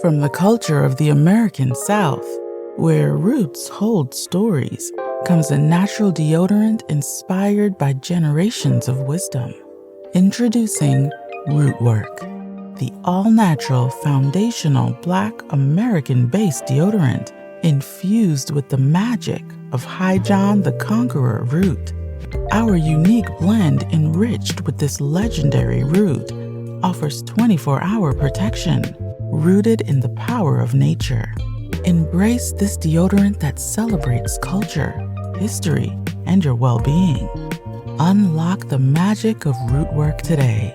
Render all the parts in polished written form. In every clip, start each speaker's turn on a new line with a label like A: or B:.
A: From the culture of the American South, where roots hold stories, comes a natural deodorant inspired by generations of wisdom. Introducing Rootwork, the all-natural foundational Black American-based deodorant infused with the magic of High John the Conqueror root. Our unique blend enriched with this legendary root offers 24-hour protection, rooted in the power of nature. Embrace this deodorant that celebrates culture, history, and your well-being. Unlock the magic of Rootwork today.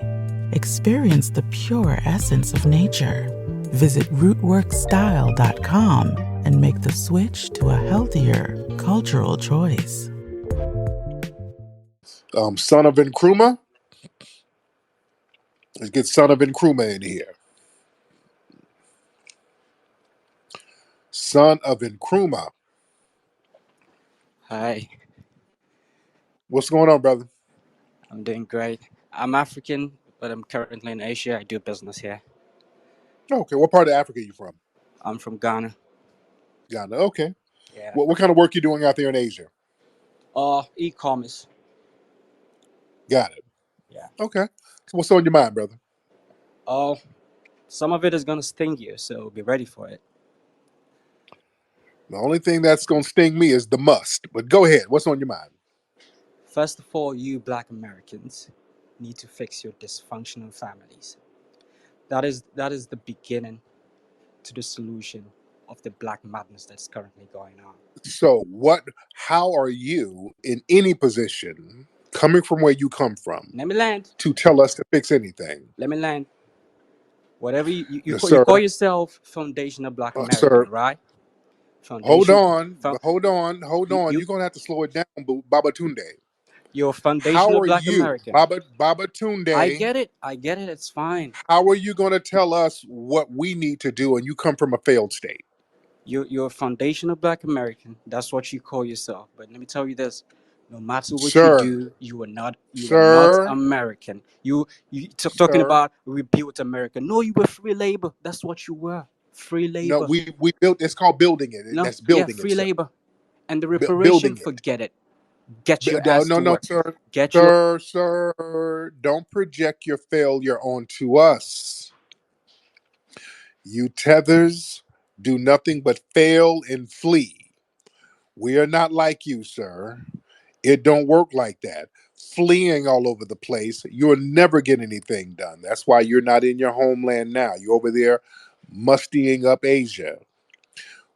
A: Experience the pure essence of nature. Visit rootworkstyle.com and make the switch to a healthier cultural choice.
B: Son of Nkrumah. Let's get Son of Nkrumah in here. Son of Nkrumah.
C: Hi,
B: What's going on, brother?
C: I'm doing great. I'm African, but I'm currently in Asia. I do business here.
B: Okay, what part of Africa are you from?
C: I'm from Ghana.
B: Ghana. Okay.
C: Yeah.
B: What kind of work you doing out there in Asia?
C: E-commerce.
B: Got it.
C: Yeah.
B: Okay. So what's on your mind, brother?
C: Some of it is gonna sting you, so be ready for it.
B: The only thing that's going to sting me is the must. But go ahead. What's on your mind?
C: First of all, you Black Americans need to fix your dysfunctional families. That is the beginning to the solution of the Black madness that's currently going on.
B: So how are you in any position coming from where you come from
C: Let me land.
B: to tell us to fix anything?
C: Let me land. Whatever you
B: Yes,
C: call,
B: sir.
C: you call yourself foundational Black American,
B: Sir.
C: right?
B: Hold
C: Foundation.
B: on. Hold on.
C: You
B: You're going to have to slow it down, Baba Tunde.
C: you're a
B: How
C: foundational
B: are
C: Black
B: you,
C: American.
B: Baba
C: I
B: Tunde?
C: get it. It's fine.
B: How are you going to tell us what we need to do and you come from a failed state?
C: You're a foundational Black American. That's what you call yourself. But let me tell you this: no matter what
B: Sir.
C: you do, you are not
B: Sir.
C: American. Talking
B: Sir.
C: about we built America. No, you were free labor. That's what you were. Free
B: No,
C: labor.
B: we built. It's called building it.
C: No,
B: That's
C: yeah,
B: building
C: free
B: it, sir.
C: labor. And the
B: Building
C: reparation,
B: it.
C: forget it. Get your ass
B: No,
C: to work.
B: sir.
C: Get your
B: Sir. Don't project your failure onto us. You tethers do nothing but fail and flee. We are not like you, sir. It don't work like that. Fleeing all over the place, you'll never get anything done. That's why you're not in your homeland now. You're over there mustying up Asia.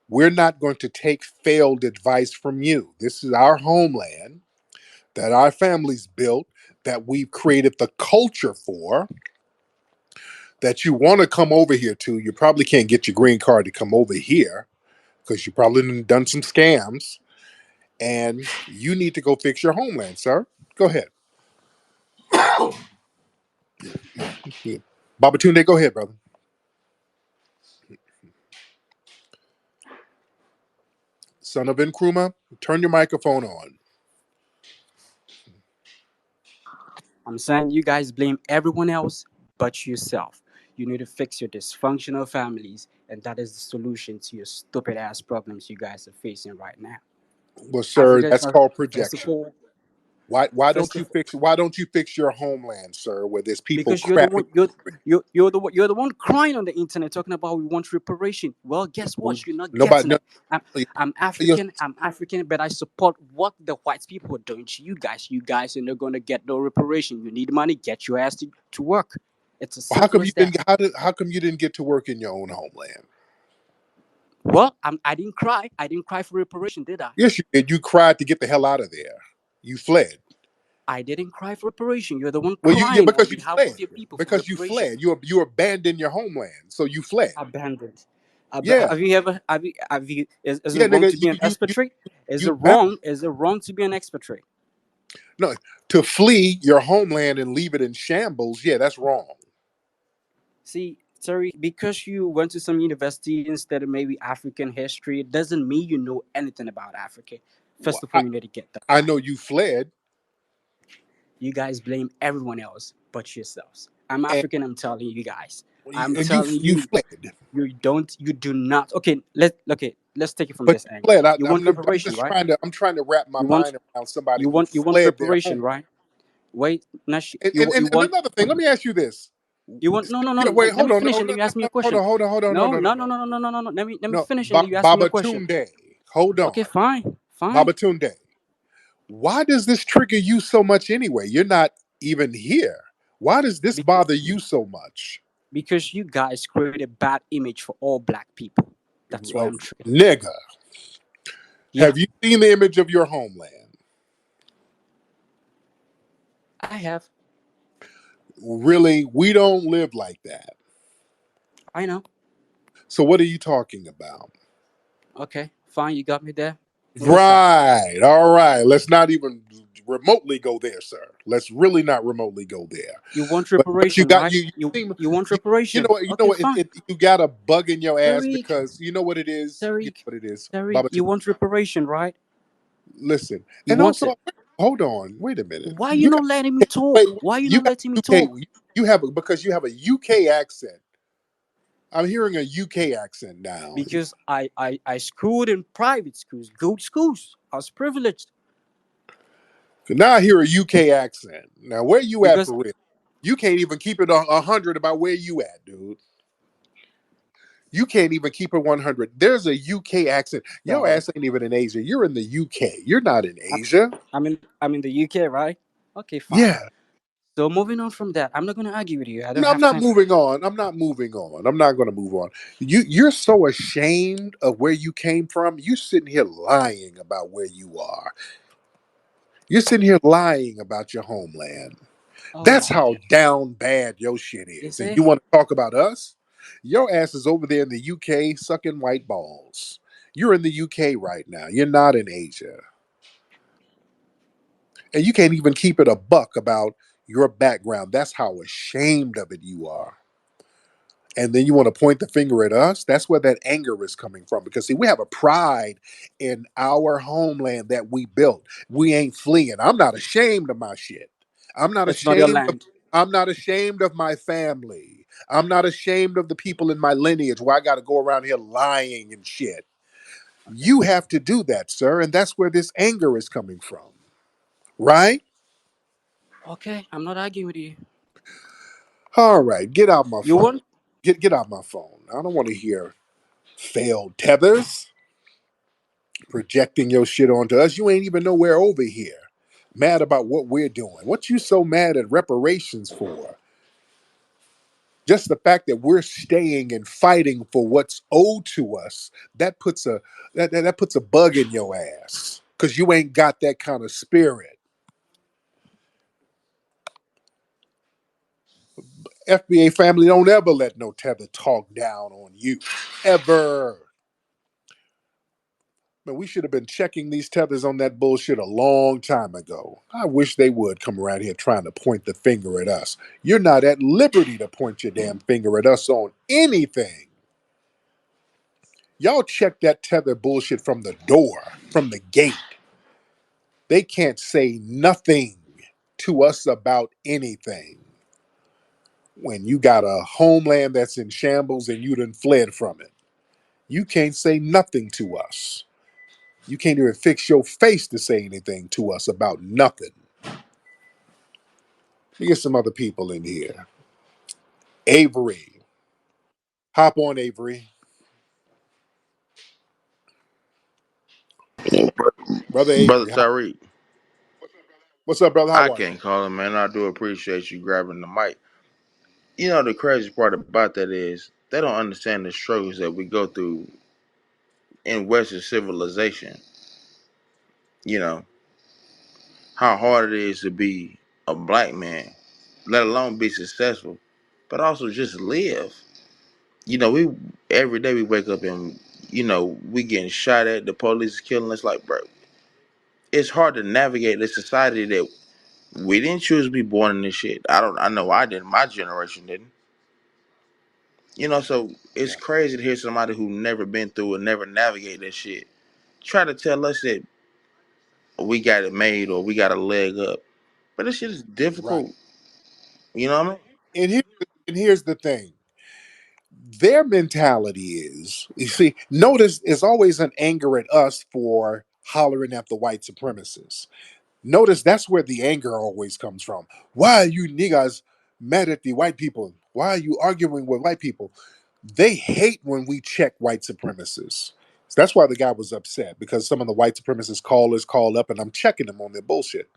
B: We're not going to take failed advice from you. This is our homeland that our families built, that we've created the culture for, that you want to come over here to. You probably can't get your green card to come over here because you probably done some scams, and you need to go fix your homeland, sir. Go ahead. Babatunde, go ahead, brother. Son of Nkrumah, turn your microphone on.
C: I'm saying you guys blame everyone else but yourself. You need to fix your dysfunctional families, and that is the solution to your stupid ass problems you guys are facing right now.
B: Well, sir,
C: Africa is
B: that's
C: not.
B: called
C: First of
B: projection.
C: all,
B: Why
C: first
B: don't you fix your homeland, sir, where there's people
C: because you're the
B: crapping?
C: one you're the one crying on the internet talking about we want reparation. Well, guess what? You're not
B: Nobody.
C: getting
B: No,
C: it. I'm
B: you're-
C: African, but I support what the white people are doing to you guys. You guys are not going to get no reparation. You need money. Get your ass to work. It's as
B: how
C: simple
B: come
C: as
B: you
C: that.
B: didn't? How come you didn't get to work in your own homeland?
C: Well, I didn't cry. I didn't cry for reparation, did I?
B: Yes, you did. You cried to get the hell out of there. You fled.
C: I didn't cry for reparation. You're the one
B: Well,
C: crying on
B: because you
C: behalf
B: fled.
C: of your people for
B: Because you
C: reparation.
B: fled. You abandoned your homeland, so you fled.
C: Abandoned.
B: Yeah,
C: Have you ever? Have you? Is it
B: yeah,
C: wrong
B: nigga.
C: to be an expatriate? Is
B: You
C: it wrong? Is it wrong to be an expatriate?
B: no, to flee your homeland and leave it in shambles. Yeah, that's wrong.
C: See, sorry, because you went to some university instead of maybe African history, it doesn't mean you know anything about Africa. First
B: Well,
C: of all, you need to get that
B: I
C: right.
B: know you fled.
C: You guys blame everyone else but yourselves. I'm
B: And
C: African, I'm telling you guys. I'm
B: And you
C: telling
B: you
C: you,
B: fled,
C: you do not. Okay, let's take it from
B: but
C: this
B: you
C: angle.
B: fled.
C: You
B: I'm,
C: want
B: I'm
C: reparation,
B: just
C: right?
B: trying to wrap my
C: You want
B: mind around somebody who
C: you want
B: fled their
C: reparation,
B: home.
C: right? Wait, Nash,
B: And another thing, let me ask you this.
C: you want no no no.
B: Yeah, wait,
C: Let
B: hold
C: me
B: on,
C: finish and then you ask me a question.
B: hold on,
C: No, no, no, no, no, no, no, no. Let me
B: no,
C: finish and then you ask me a
B: Baba
C: question.
B: Tunde, hold on,
C: Okay, fine, fine.
B: Baba Tunde. Why does this trigger you so much anyway? You're not even here. Why does this
C: Because
B: bother you so much?
C: because you guys create a bad image for all black people. That's why
B: Oh,
C: I'm triggered.
B: nigga,
C: Yeah,
B: have you seen the image of your homeland?
C: I have.
B: Really, we don't live like that.
C: I know.
B: So what are you talking about?
C: Okay, fine. You got me there. Move aside.
B: Right. All right. Let's not even remotely go there, sir. Let's really not remotely go there.
C: You want
B: But you
C: reparation,
B: got
C: right?
B: you
C: You
B: seem
C: you want
B: you know
C: reparation?
B: what
C: Okay, fine.
B: you got a bug in your ass
C: Tariq,
B: because you know what it is. You
C: Tariq,
B: know what it is,
C: Tariq.
B: Baba.
C: You want reparation, right?
B: Listen,
C: You
B: and
C: want it.
B: also hold on. Wait a minute.
C: Why you
B: You got
C: not letting me
B: wait.
C: talk? Why you
B: You
C: not
B: got
C: letting me
B: UK.
C: talk?
B: You have because you have a UK accent. I'm hearing a UK accent now.
C: Because I schooled in private schools, good schools. I was privileged
B: Now I hear a UK accent. Now where you at
C: because
B: for real? You can't even keep it 100 about where you at, dude. You can't even keep it 100. There's a UK accent. Your
C: sorry.
B: ass ain't even in Asia. You're in the UK. You're not in
C: I'm,
B: Asia.
C: I'm in the UK, right? Okay, fine.
B: Yeah.
C: So moving on from that, I'm not gonna argue with you. I don't
B: No, I'm
C: have
B: not
C: time for.
B: moving on. I'm not moving on. I'm not going to move on. You're so ashamed of where you came from. You're sitting here lying about where you are. You're sitting here lying about your homeland.
C: Oh
B: That's
C: my
B: how
C: god.
B: down bad your shit
C: You
B: is. And
C: see?
B: you want to talk about us? Your ass is over there in the UK sucking white balls. You're in the UK right now. You're not in Asia. And you can't even keep it a buck about your background. That's how ashamed of it you are. And then you want to point the finger at us? That's where that anger is coming from. Because see, we have a pride in our homeland that we built. We ain't fleeing. I'm not ashamed of my shit. I'm not
C: It's not your
B: ashamed of
C: land.
B: I'm not ashamed of my family. I'm not ashamed of the people in my lineage where I got to go around here lying and shit.
C: Okay.
B: You have to do that, sir, and that's where this anger is coming from. Right?
C: Okay, I'm not arguing with you.
B: All right, get out my
C: You
B: phone.
C: want?
B: Get out my phone. I don't want to hear failed tethers projecting your shit onto us. You ain't even nowhere over here. Mad about what we're doing. What you so mad at reparations for? Just the fact that we're staying and fighting for what's owed to us, that puts that puts a bug in your ass. Cause you ain't got that kind of spirit. FBA family don't ever let no tether talk down on you. Ever. Man, we should have been checking these tethers on that bullshit a long time ago. I wish they would come around here trying to point the finger at us. You're not at liberty to point your damn finger at us on anything. Y'all check that tether bullshit from the door, from the gate. They can't say nothing to us about anything when you got a homeland that's in shambles and you done fled from it. You can't say nothing to us. You can't even fix your face to say anything to us about nothing. Let me get some other people in here. Avery. Hop on, Avery. Brother
D: Brother
B: Avery.
D: Tariq,
B: What's up, brother?
D: I
B: How are you?
D: can't call him, man. I do appreciate you grabbing the mic. You know, the crazy part about that is they don't understand the struggles that we go through in Western civilization. You know, how hard it is to be a black man, let alone be successful, but also just live. You know, we every day we wake up and, we getting shot at, the police is killing us. Like, bro, it's hard to navigate this society that we didn't choose to be born in this shit. I know I didn't. My generation didn't. So it's
B: Yeah.
D: crazy to hear somebody who never been through and never navigate that shit try to tell us that we got it made or we got a leg up. But this shit is
B: Right.
D: difficult. You know what I mean?
B: And here, and here's the thing. Their mentality is, you see, notice it's always an anger at us for hollering at the white supremacists. Notice that's where the anger always comes from. Why are you niggas mad at the white people? Why are you arguing with white people? They hate when we check white supremacists. So that's why the guy was upset, because some of the white supremacist callers called up and I'm checking them on their bullshit.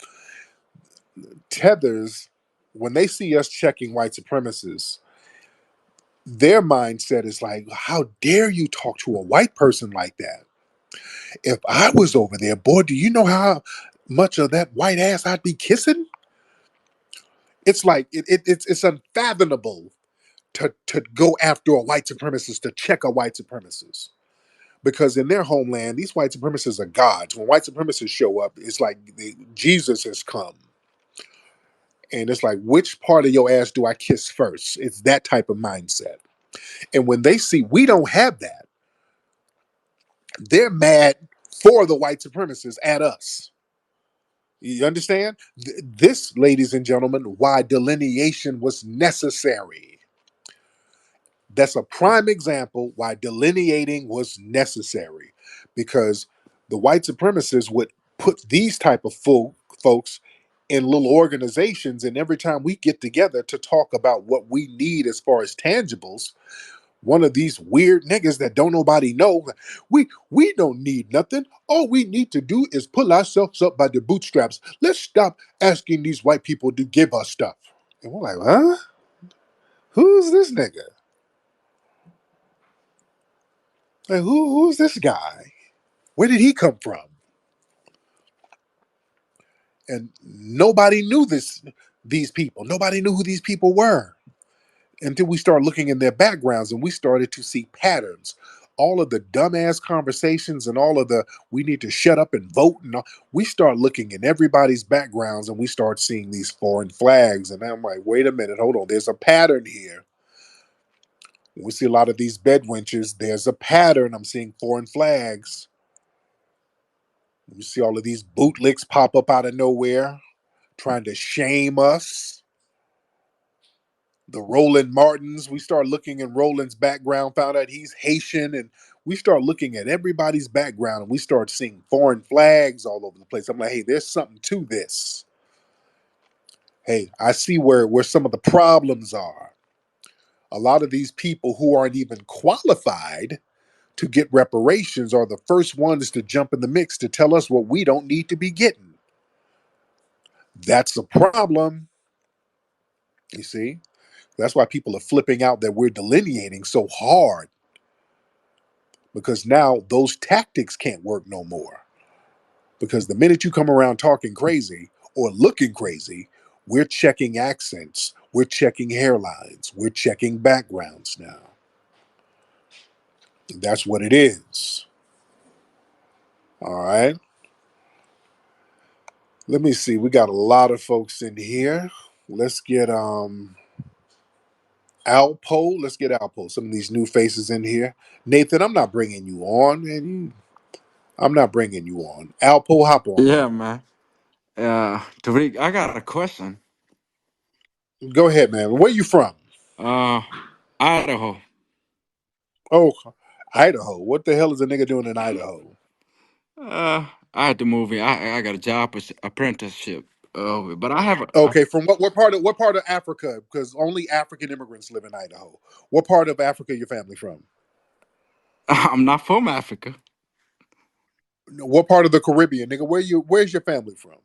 B: Tethers, when they see us checking white supremacists, their mindset is like, how dare you talk to a white person like that? If I was over there, boy, do you know how much of that white ass I'd be kissing? It's like it's unfathomable to go after a white supremacist, to check a white supremacist. Because in their homeland, these white supremacists are gods. When white supremacists show up, it's like Jesus has come. And it's like, which part of your ass do I kiss first? It's that type of mindset. And when they see we don't have that, they're mad for the white supremacists at us. You understand? This, ladies and gentlemen, why delineation was necessary. That's a prime example why delineating was necessary, because the white supremacists would put these type of folks in little organizations, and every time we get together to talk about what we need as far as tangibles, one of these weird niggas that don't nobody know, we don't need nothing. All we need to do is pull ourselves up by the bootstraps. Let's stop asking these white people to give us stuff. And we're like, huh? Who's this nigga? Like, who's this guy? Where did he come from? And nobody knew these people. Nobody knew who these people were until we started looking in their backgrounds and we started to see patterns. All of the dumbass conversations and all of the we need to shut up and vote and all, we start looking in everybody's backgrounds and we start seeing these foreign flags. And I'm like, wait a minute, hold on. There's a pattern here. We see a lot of these bed wenches. There's a pattern. I'm seeing foreign flags. You see all of these bootlicks pop up out of nowhere, trying to shame us. The Roland Martins, we start looking in Roland's background, found out he's Haitian, and we start looking at everybody's background and we start seeing foreign flags all over the place. I'm like, hey, there's something to this. Hey, I see where some of the problems are. A lot of these people who aren't even qualified to get reparations are the first ones to jump in the mix to tell us what we don't need to be getting. That's a problem. You see? That's why people are flipping out that we're delineating so hard, because now those tactics can't work no more. Because the minute you come around talking crazy or looking crazy, we're checking accents, we're checking hairlines, we're checking backgrounds now. And that's what it is. All right. Let me see. We got a lot of folks in here. Let's get Alpo. Let's get Alpo. Some of these new faces in here. Nathan, I'm not bringing you on, man. I'm not bringing you on. Alpo, hop on,
E: Yeah,
B: man.
E: man. Tariq, I got a question.
B: Go ahead, man. Where you from?
E: Uh, Idaho.
B: Oh, Idaho. What the hell is a nigga doing in Idaho?
E: I had to move in. I got a job apprenticeship. But I have
B: Okay, from what part of Africa? Because only African immigrants live in Idaho. What part of Africa your family from?
E: I'm not from Africa.
B: What part of the Caribbean, nigga? Where's your family from?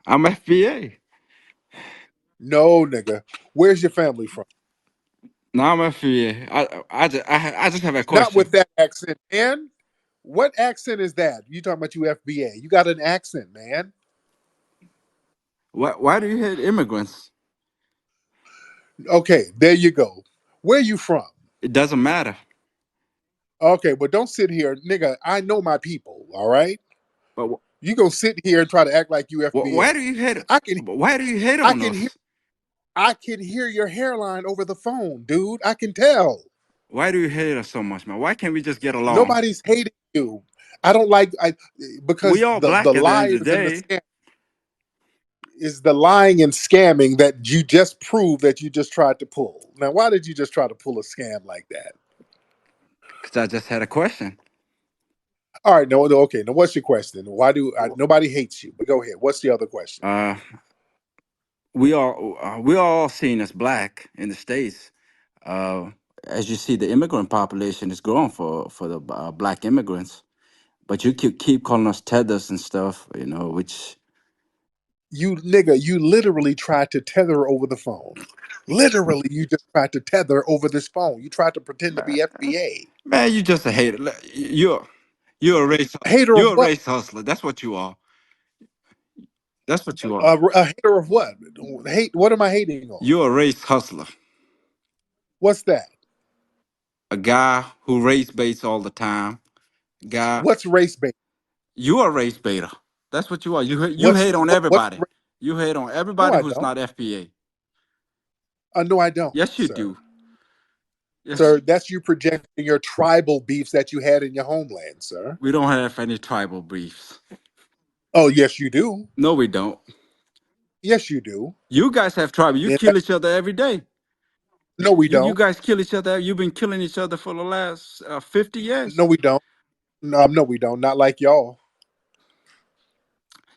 E: I'm FBA.
B: No, nigga. Where's your family from?
E: No, I'm FBA. I just have a
B: Not with
E: question.
B: that accent, man. What accent is that? You talking about you FBA? You got an accent, man.
E: Why do you hate immigrants?
B: Okay, there you go. Where you from?
E: It doesn't matter.
B: Okay, but don't sit here, nigga. I know my people. All right.
E: But
B: You gonna sit here and try to act like you
E: why
B: FBA?
E: do you hate?
B: I can,
E: Why do you hate
B: I
E: on
B: can hear,
E: us?
B: I can hear your hairline over the phone, dude. I can tell.
E: Why do you hate us so much, man? Why can't we just get along?
B: Nobody's hating you. I don't like I
E: We
B: because
E: all
B: the
E: black at the end of the
B: liars and the
E: day.
B: scam. is the lying and scamming that you just proved that you just tried to pull. Now, why did you just try to pull a scam like that?
E: Because I just had a question.
B: All right, no, okay. Now, what's your question? Why do nobody hates you? But go ahead. What's the other question?
E: Uh, we are all seen as black in the states. Uh, as you see, the immigrant population is growing for the black immigrants. But you keep calling us tethers and stuff, which
B: You nigga, you literally tried to tether over the phone. Literally, you just tried to tether over this phone. You tried to pretend to be FBA.
E: man, you just a hater. You're a race
B: Hater of
E: you're a
B: what?
E: race hustler. That's what you are. That's what you are.
B: A hater of what? Hate? What am I hating on?
E: You're a race hustler.
B: What's that?
E: A guy who race baits all the time. Guy,
B: What's race bait?
E: you are a race baiter. That's what you are. You
B: What's
E: hate on
B: what's?
E: everybody. You hate on
B: No,
E: everybody
B: I
E: who's
B: don't.
E: not FBA.
B: No, I don't,
E: Yes, you
B: sir.
E: do. Yes,
B: Sir, that's you projecting your tribal beefs that you had in your homeland, sir.
E: we don't have any tribal beefs.
B: Oh, yes, you do.
E: No, we don't.
B: Yes, you do.
E: You guys have tribal. You
B: And
E: kill each other every day.
B: no, we
E: You
B: don't.
E: guys kill each other. You've been killing each other for the last 50
B: No,
E: years.
B: we don't. No, we don't. Not like y'all.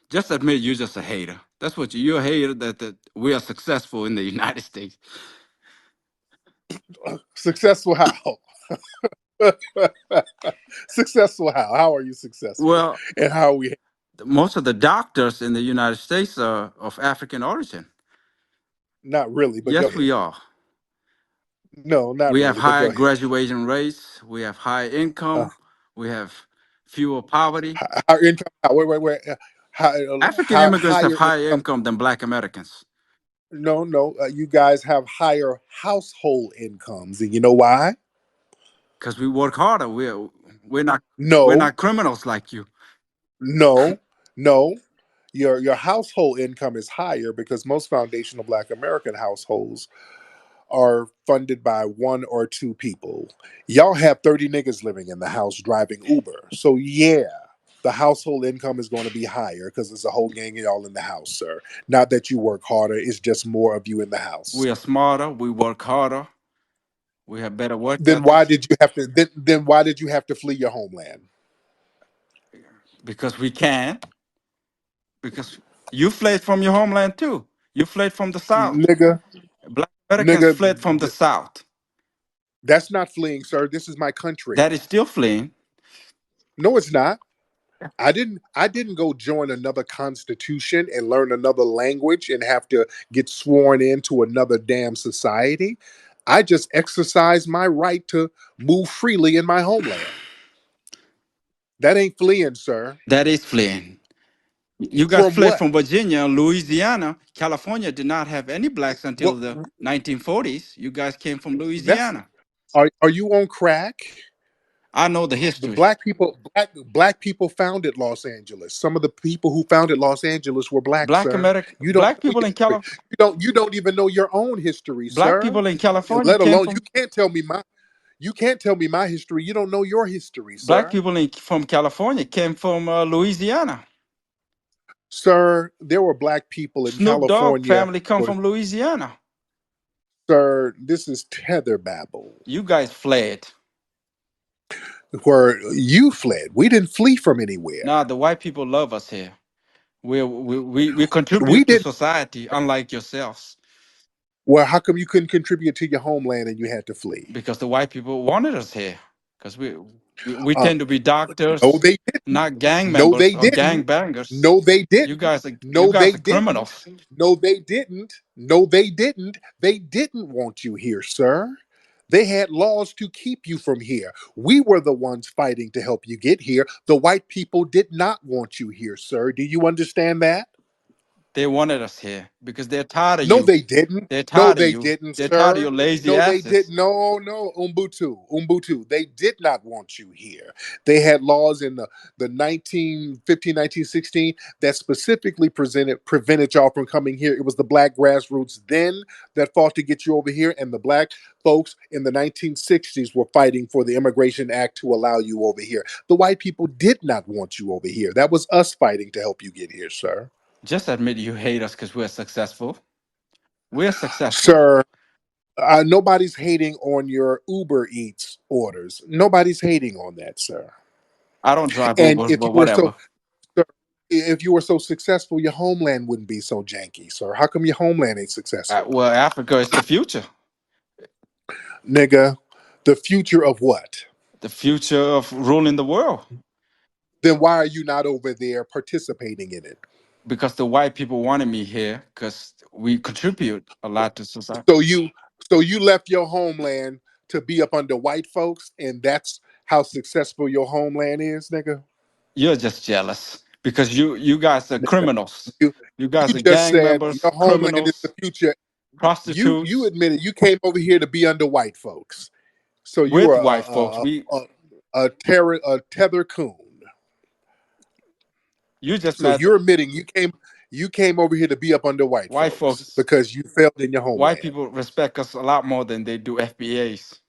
E: Just admit you're just a hater. That's what you're a hater that we are successful in the United States.
B: Successful how? Successful how? How are you successful?
E: Well,
B: And how are we?
E: most of the doctors in the United States are of African origin.
B: Not really, but go
E: Yes, we
B: ahead.
E: are.
B: No, not
E: We have
B: really, but
E: high
B: go ahead.
E: graduation rates. We have high
B: Uh,
E: income. We have fewer poverty.
B: Higher income. Wait.
E: African immigrants have
B: Higher
E: higher
B: income.
E: income than Black Americans
B: No. You guys have higher household incomes, and you know why?
E: because we work harder. We're not we're
B: No,
E: not criminals like you.
B: no, no. Your household income is higher because most foundational Black American households are funded by one or two people. Y'all have 30 niggas living in the house driving Uber. So yeah, the household income is going to be higher because it's a whole gang of y'all in the house, sir. Not that you work harder, it's just more of you in the house.
E: We are smarter. We work harder. We have better work
B: Then why
E: ethics
B: did you have to then why did you have to flee your homeland?
E: because we can. Because you fled from your homeland too. You fled from the South.
B: Nigga,
E: Black Americans
B: nigga,
E: fled from the South.
B: that's not fleeing, sir. This is my country.
E: That is still fleeing.
B: No, it's not. I didn't go join another constitution and learn another language and have to get sworn into another damn society. I just exercised my right to move freely in my homeland. That ain't fleeing, sir.
E: That is fleeing. You guys
B: From
E: fled
B: what?
E: from Virginia, Louisiana. California did not have any blacks until
B: What
E: the 1940s. You guys came from
B: that's
E: Louisiana.
B: are you on crack?
E: I know the
B: The
E: history.
B: black people founded Los Angeles. Some of the people who founded Los Angeles were black, sir. You don't
E: Black
B: know
E: people in
B: history.
E: California,
B: You don't even know your own history,
E: black
B: sir.
E: people in California
B: Let
E: came
B: alone you
E: from
B: can't tell me my history. You don't know your history,
E: black
B: sir.
E: people from California came from Louisiana.
B: Sir, there were black people in
E: Snoop Dogg
B: California
E: family come
B: for
E: from Louisiana.
B: sir, this is tether babble.
E: You guys fled.
B: Where you fled. We didn't flee from anywhere.
E: Now the white people love us here. We
B: We
E: contribute to
B: didn't
E: society, unlike yourselves,
B: well, how come you couldn't contribute to your homeland and you had to flee?
E: because the white people wanted us here. Because we
B: Uh
E: tend to be
B: no,
E: doctors,
B: they didn't.
E: not gang
B: No,
E: members
B: they
E: or gang
B: didn't.
E: bangers.
B: No, they
E: You
B: didn't.
E: guys are you
B: No,
E: guys
B: they
E: are
B: didn't.
E: criminals.
B: No, they didn't. No, they didn't. They didn't want you here, sir. They had laws to keep you from here. We were the ones fighting to help you get here. The white people did not want you here, sir. Do you understand that?
E: They wanted us here because they're tired of
B: No,
E: you.
B: they didn't.
E: They're
B: No,
E: tired of
B: they
E: you.
B: didn't,
E: They're tired of
B: sir.
E: your lazy
B: No, they did.
E: asses.
B: No, Umbutu. They did not want you here. They had laws in the 1915, 1916 that specifically prevented y'all from coming here. It was the black grassroots then that fought to get you over here, and the black folks in the 1960s were fighting for the Immigration Act to allow you over here. The white people did not want you over here. That was us fighting to help you get here, sir.
E: Just admit you hate us because we're successful. We're successful.
B: Sir, nobody's hating on your Uber Eats orders. Nobody's hating on that, sir.
E: I don't drive
B: And
E: Uber,
B: if you
E: but
B: were so,
E: whatever.
B: sir, if you were so successful, your homeland wouldn't be so janky, sir. How come your homeland ain't successful,
E: Well, Africa is the future.
B: nigga? The future of what?
E: The future of ruling the world.
B: Then why are you not over there participating in it?
E: Because the white people wanted me here because we contribute a lot to society.
B: So you, so you left your homeland to be up under white folks, and that's how successful your homeland is, nigga.
E: You're just jealous because you guys are
B: Nigga,
E: criminals.
B: you
E: You guys
B: you
E: are
B: just
E: gang
B: said
E: members,
B: your homeland is the
E: criminals,
B: future. You
E: prostitutes,
B: admitted you came over here to be under white folks. So you
E: with
B: are
E: white folks.
B: a tether coon.
E: You just
B: So
E: met
B: you're admitting you came over here to be up under white
E: white
B: folks
E: folks.
B: because you failed in your
E: White
B: homeland.
E: people respect us a lot more than they do FBAs.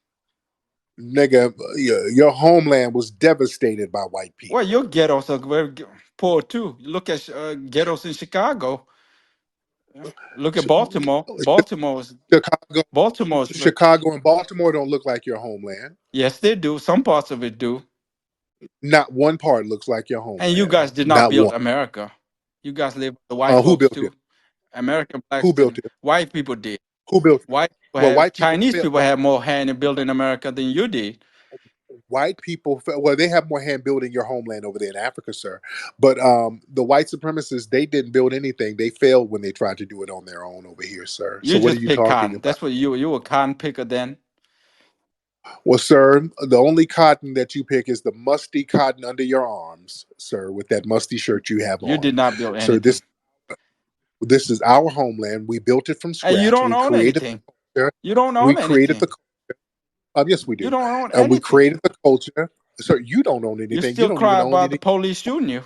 B: Nigga, your homeland was devastated by white
E: Well,
B: people.
E: your ghettos are very poor too. Look at ghettos in Chicago. Look at
B: Ch-
E: Baltimore.
B: Chicago,
E: Baltimore's
B: Chicago and Baltimore don't look like your homeland.
E: yes, they do. Some parts of it do.
B: Not one part looks like your
E: And you
B: homeland.
E: guys did not
B: Not
E: build
B: one.
E: America. You guys live with the white
B: Who
E: folks
B: built it?
E: too. American blacks
B: Who built
E: didn't.
B: it?
E: White people did.
B: Who built it?
E: White people
B: Well,
E: have
B: white people
E: Chinese
B: failed.
E: people have more hand in building America than you did.
B: White people, well, they have more hand building your homeland over there in Africa, sir. But the white supremacists, they didn't build anything. They failed when they tried to do it on their own over here, sir. So
E: You
B: what are
E: just
B: you
E: pick
B: talking
E: cotton.
B: about?
E: That's what you were a cotton picker then.
B: Well, sir, the only cotton that you pick is the musty cotton under your arms, sir, with that musty shirt you have
E: You did
B: on.
E: not build
B: Sir,
E: anything.
B: this is our homeland. We built it from
E: And you
B: scratch.
E: don't
B: We
E: own
B: created
E: anything.
B: the culture.
E: You don't
B: We
E: own
B: created
E: anything.
B: the yes, we
E: You
B: do.
E: don't own
B: And we
E: anything.
B: created the culture. Sir, you don't own
E: You
B: anything. You
E: still
B: don't even
E: cry
B: own
E: about the
B: anything.
E: police shooting you.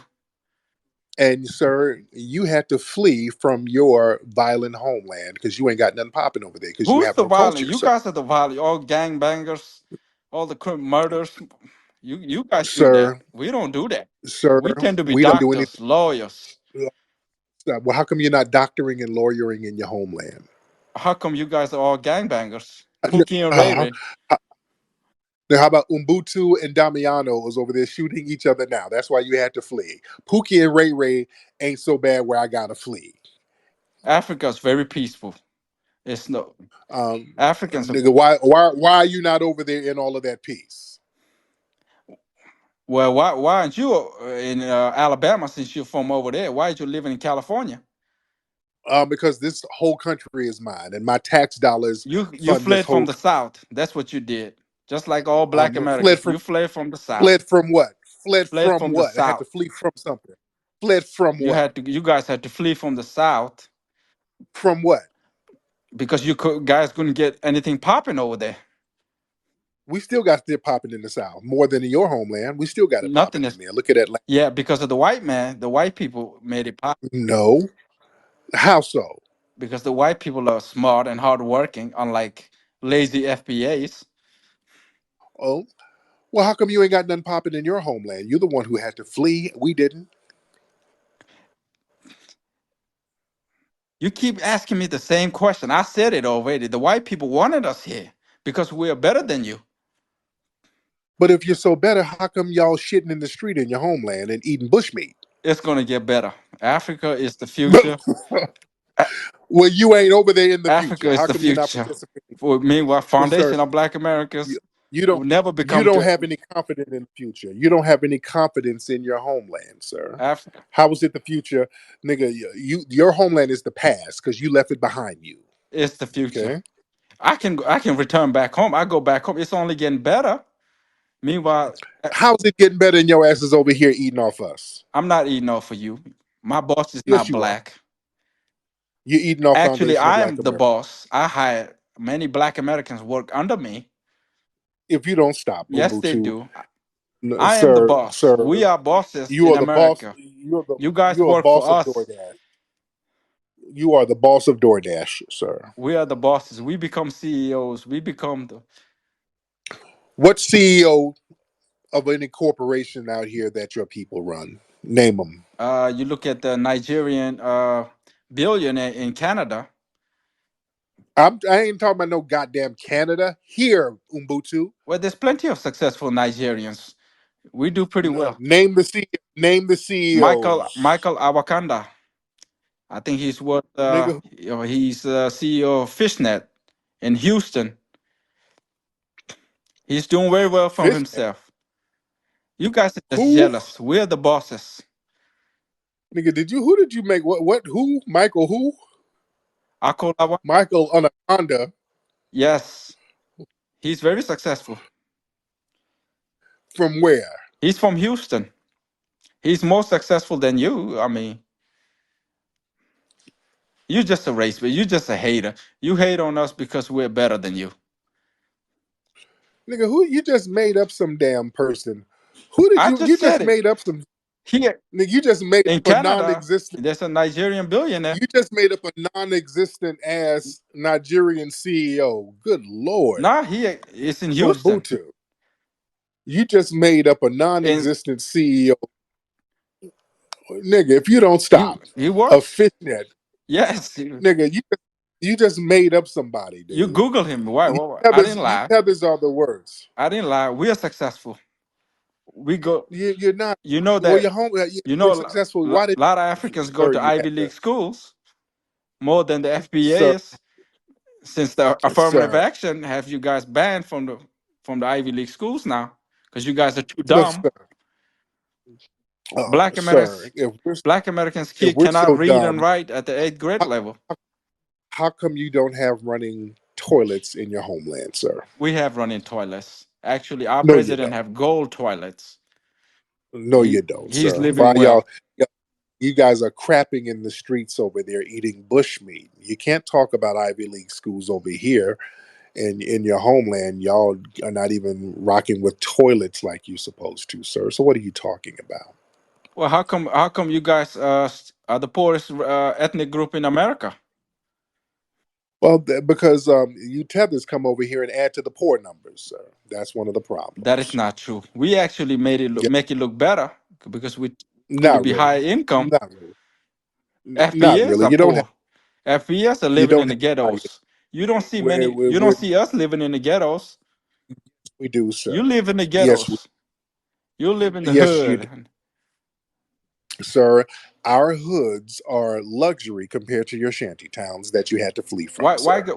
B: And sir, you had to flee from your violent homeland because you ain't got nothing popping over there because you
E: Who's
B: have
E: the
B: no
E: violent?
B: culture,
E: You
B: sir.
E: guys are the violent. All gangbangers, all the murders. You guys do that.
B: Sir,
E: We don't do that.
B: sir,
E: We tend to be
B: we don't do anything.
E: doctors, lawyers.
B: Well, how come you're not doctoring and lawyering in your homeland?
E: How come you guys are all gangbangers? Pookie and Ray
B: Uh,
E: Ray.
B: now, how about Umbutu and Damiano was over there shooting each other now? That's why you had to flee. Pookie and Ray Ray ain't so bad where I gotta flee.
E: Africa is very peaceful. It's no
B: Um,
E: Africans.
B: nigga, why are you not over there in all of that peace?
E: Well, why aren't you in Alabama since you're from over there? Why are you living in California?
B: Because this whole country is mine, and my tax dollars
E: You
B: fund this
E: fled from
B: whole.
E: the South. That's what you did. Just like all Black
B: Fled
E: Americans,
B: from
E: you fled from the South.
B: fled from what? Fled
E: Fled
B: from
E: from the
B: what? I had to
E: South.
B: flee from something. Fled from
E: You
B: what?
E: had to. You guys had to flee from the South
B: From what?
E: because guys couldn't get anything popping over there.
B: We still got it popping in the South more than in your homeland. We still got it
E: Nothing
B: popping
E: is.
B: in there. Look at Atlanta.
E: Yeah, because of the white man. The white people made it pop
B: No, how so?
E: because the white people are smart and hardworking, unlike lazy FBAs.
B: Oh, well, how come you ain't got nothing popping in your homeland? You're the one who had to flee. We didn't.
E: You keep asking me the same question. I said it already. The white people wanted us here because we are better than you.
B: But if you're so better, how come y'all shitting in the street in your homeland and eating bushmeat?
E: It's gonna get better. Africa is the future. A-
B: Well, you ain't over there in the
E: Africa
B: future.
E: is
B: How
E: the
B: come you're not
E: future.
B: participating?
E: For meanwhile,
B: Well, sir,
E: foundation of Black
B: you,
E: Americans
B: you
E: will
B: don't
E: never
B: you
E: become
B: don't
E: to
B: have any confidence in the future. You don't have any confidence in your homeland, sir.
E: Africa.
B: How is it the future, nigga? Your homeland is the past because you left it behind you.
E: It's the future.
B: Okay.
E: I can return back home. I go back home. It's only getting better. Meanwhile,
B: How's it getting better and your ass is over here eating off us?
E: I'm not eating off for you. My boss is
B: Yes,
E: not
B: you are.
E: black.
B: You're eating off
E: Actually,
B: foundation of
E: I
B: Black
E: am the
B: America.
E: boss. I hire many Black Americans work under me.
B: If you don't stop,
E: Yes, they
B: Ubuntu,
E: do. I am the
B: sir,
E: boss. We
B: sir,
E: are bosses
B: you
E: in
B: are the boss.
E: America. You guys
B: You're a
E: work for
B: boss of
E: us.
B: DoorDash. You are the boss of DoorDash, sir.
E: We are the bosses. We become CEOs. We become the.
B: What CEO of any corporation out here that your people run? Name them.
E: You look at the Nigerian billionaire in Canada.
B: I ain't talking about no goddamn Canada. Here, Umbutu.
E: Well, there's plenty of successful Nigerians. We do pretty well.
B: Name the name the CEOs.
E: Michael Awakanda. I think he's what
B: Nigga,
E: he's CEO of Fishnet in Houston. He's doing very well for
B: Fishnet.
E: himself. You guys are just
B: Who?
E: jealous. We're the bosses.
B: Nigga, who did you make? What, who? Michael who?
E: Akolawa.
B: Michael Anaconda.
E: Yes, he's very successful.
B: From where?
E: He's from Houston. He's more successful than you. I mean, you're just a race, but you're just a hater. You hate on us because we're better than you.
B: Nigga, who? You just made up some damn person. Who did
E: I
B: you?
E: just
B: You just
E: said it.
B: made up some.
E: Here
B: Nigga, you just made
E: in
B: up a
E: Canada,
B: non-existent.
E: there's a Nigerian billionaire.
B: You just made up a non-existent ass Nigerian CEO. Good Lord.
E: Nah, he is in Houston.
B: Ubuntu. You just made up a
E: And
B: non-existent CEO. Nigga, if you don't stop.
E: he
B: A
E: works.
B: fishnet.
E: Yes.
B: Nigga, you just made up somebody,
E: You
B: dude.
E: Google him. Why? I didn't
B: You
E: lie.
B: tethers are the words.
E: I didn't lie. We are successful. We go.
B: You're not.
E: You know
B: Well,
E: that.
B: you're successful. Why
E: A
B: did
E: lot of Africans go to
B: you
E: Ivy
B: had
E: League
B: to,
E: schools more than the
B: sir,
E: FBAs. Since the affirmative
B: sir,
E: action, have you guys banned from the Ivy League schools now? Because you guys are too dumb.
B: sir,
E: Black
B: sir.
E: Americans, Black Americans
B: If we're
E: cannot
B: so
E: read and
B: dumb,
E: write at the 8th grade
B: how,
E: level.
B: how come you don't have running toilets in your homeland, sir?
E: We have running toilets. Actually, our
B: No, you
E: president
B: don't.
E: have gold toilets.
B: No, you don't,
E: He's
B: sir.
E: living
B: Why
E: well.
B: you guys are crapping in the streets over there eating bushmeat? You can't talk about Ivy League schools over here. In your homeland, y'all are not even rocking with toilets like you're supposed to, sir. So what are you talking about?
E: Well, how come you guys are the poorest ethnic group in America?
B: Well, because you tethers come over here and add to the poor numbers, sir. That's one of the
E: That is
B: problems.
E: not true. We actually
B: Yeah,
E: make it look better because we tend to
B: not
E: be
B: really,
E: high income.
B: not really, not
E: FBAs
B: really.
E: are poor. FBAs are
B: You
E: living
B: don't
E: in the
B: have high.
E: ghettos. You don't see us living in the ghettos.
B: We do,
E: You
B: sir.
E: live in the
B: Yes,
E: ghettos. You live in the
B: yes, you do,
E: hood.
B: sir. Our hoods are luxury compared to your shanty towns that you had to flee from, sir.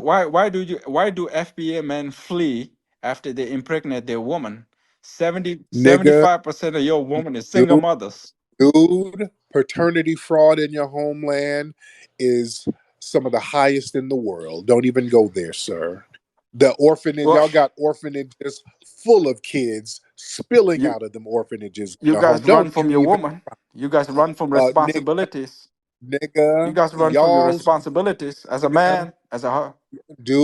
E: Why do FBA men flee after they impregnate their woman? 70
B: Nigga,
E: 75% of your woman is single
B: dude,
E: mothers.
B: dude, paternity fraud in your homeland is some of the highest in the world. Don't even go there, sir. The orphanage,
E: Well,
B: y'all got orphanages full of kids spilling
E: you
B: out of them orphanages in
E: you
B: your home.
E: guys run
B: Don't
E: from
B: you
E: your
B: even,
E: woman. You guys run from
B: nigga,
E: responsibilities. You guys run from your
B: y'all,
E: responsibilities as a
B: nigga,
E: man, as a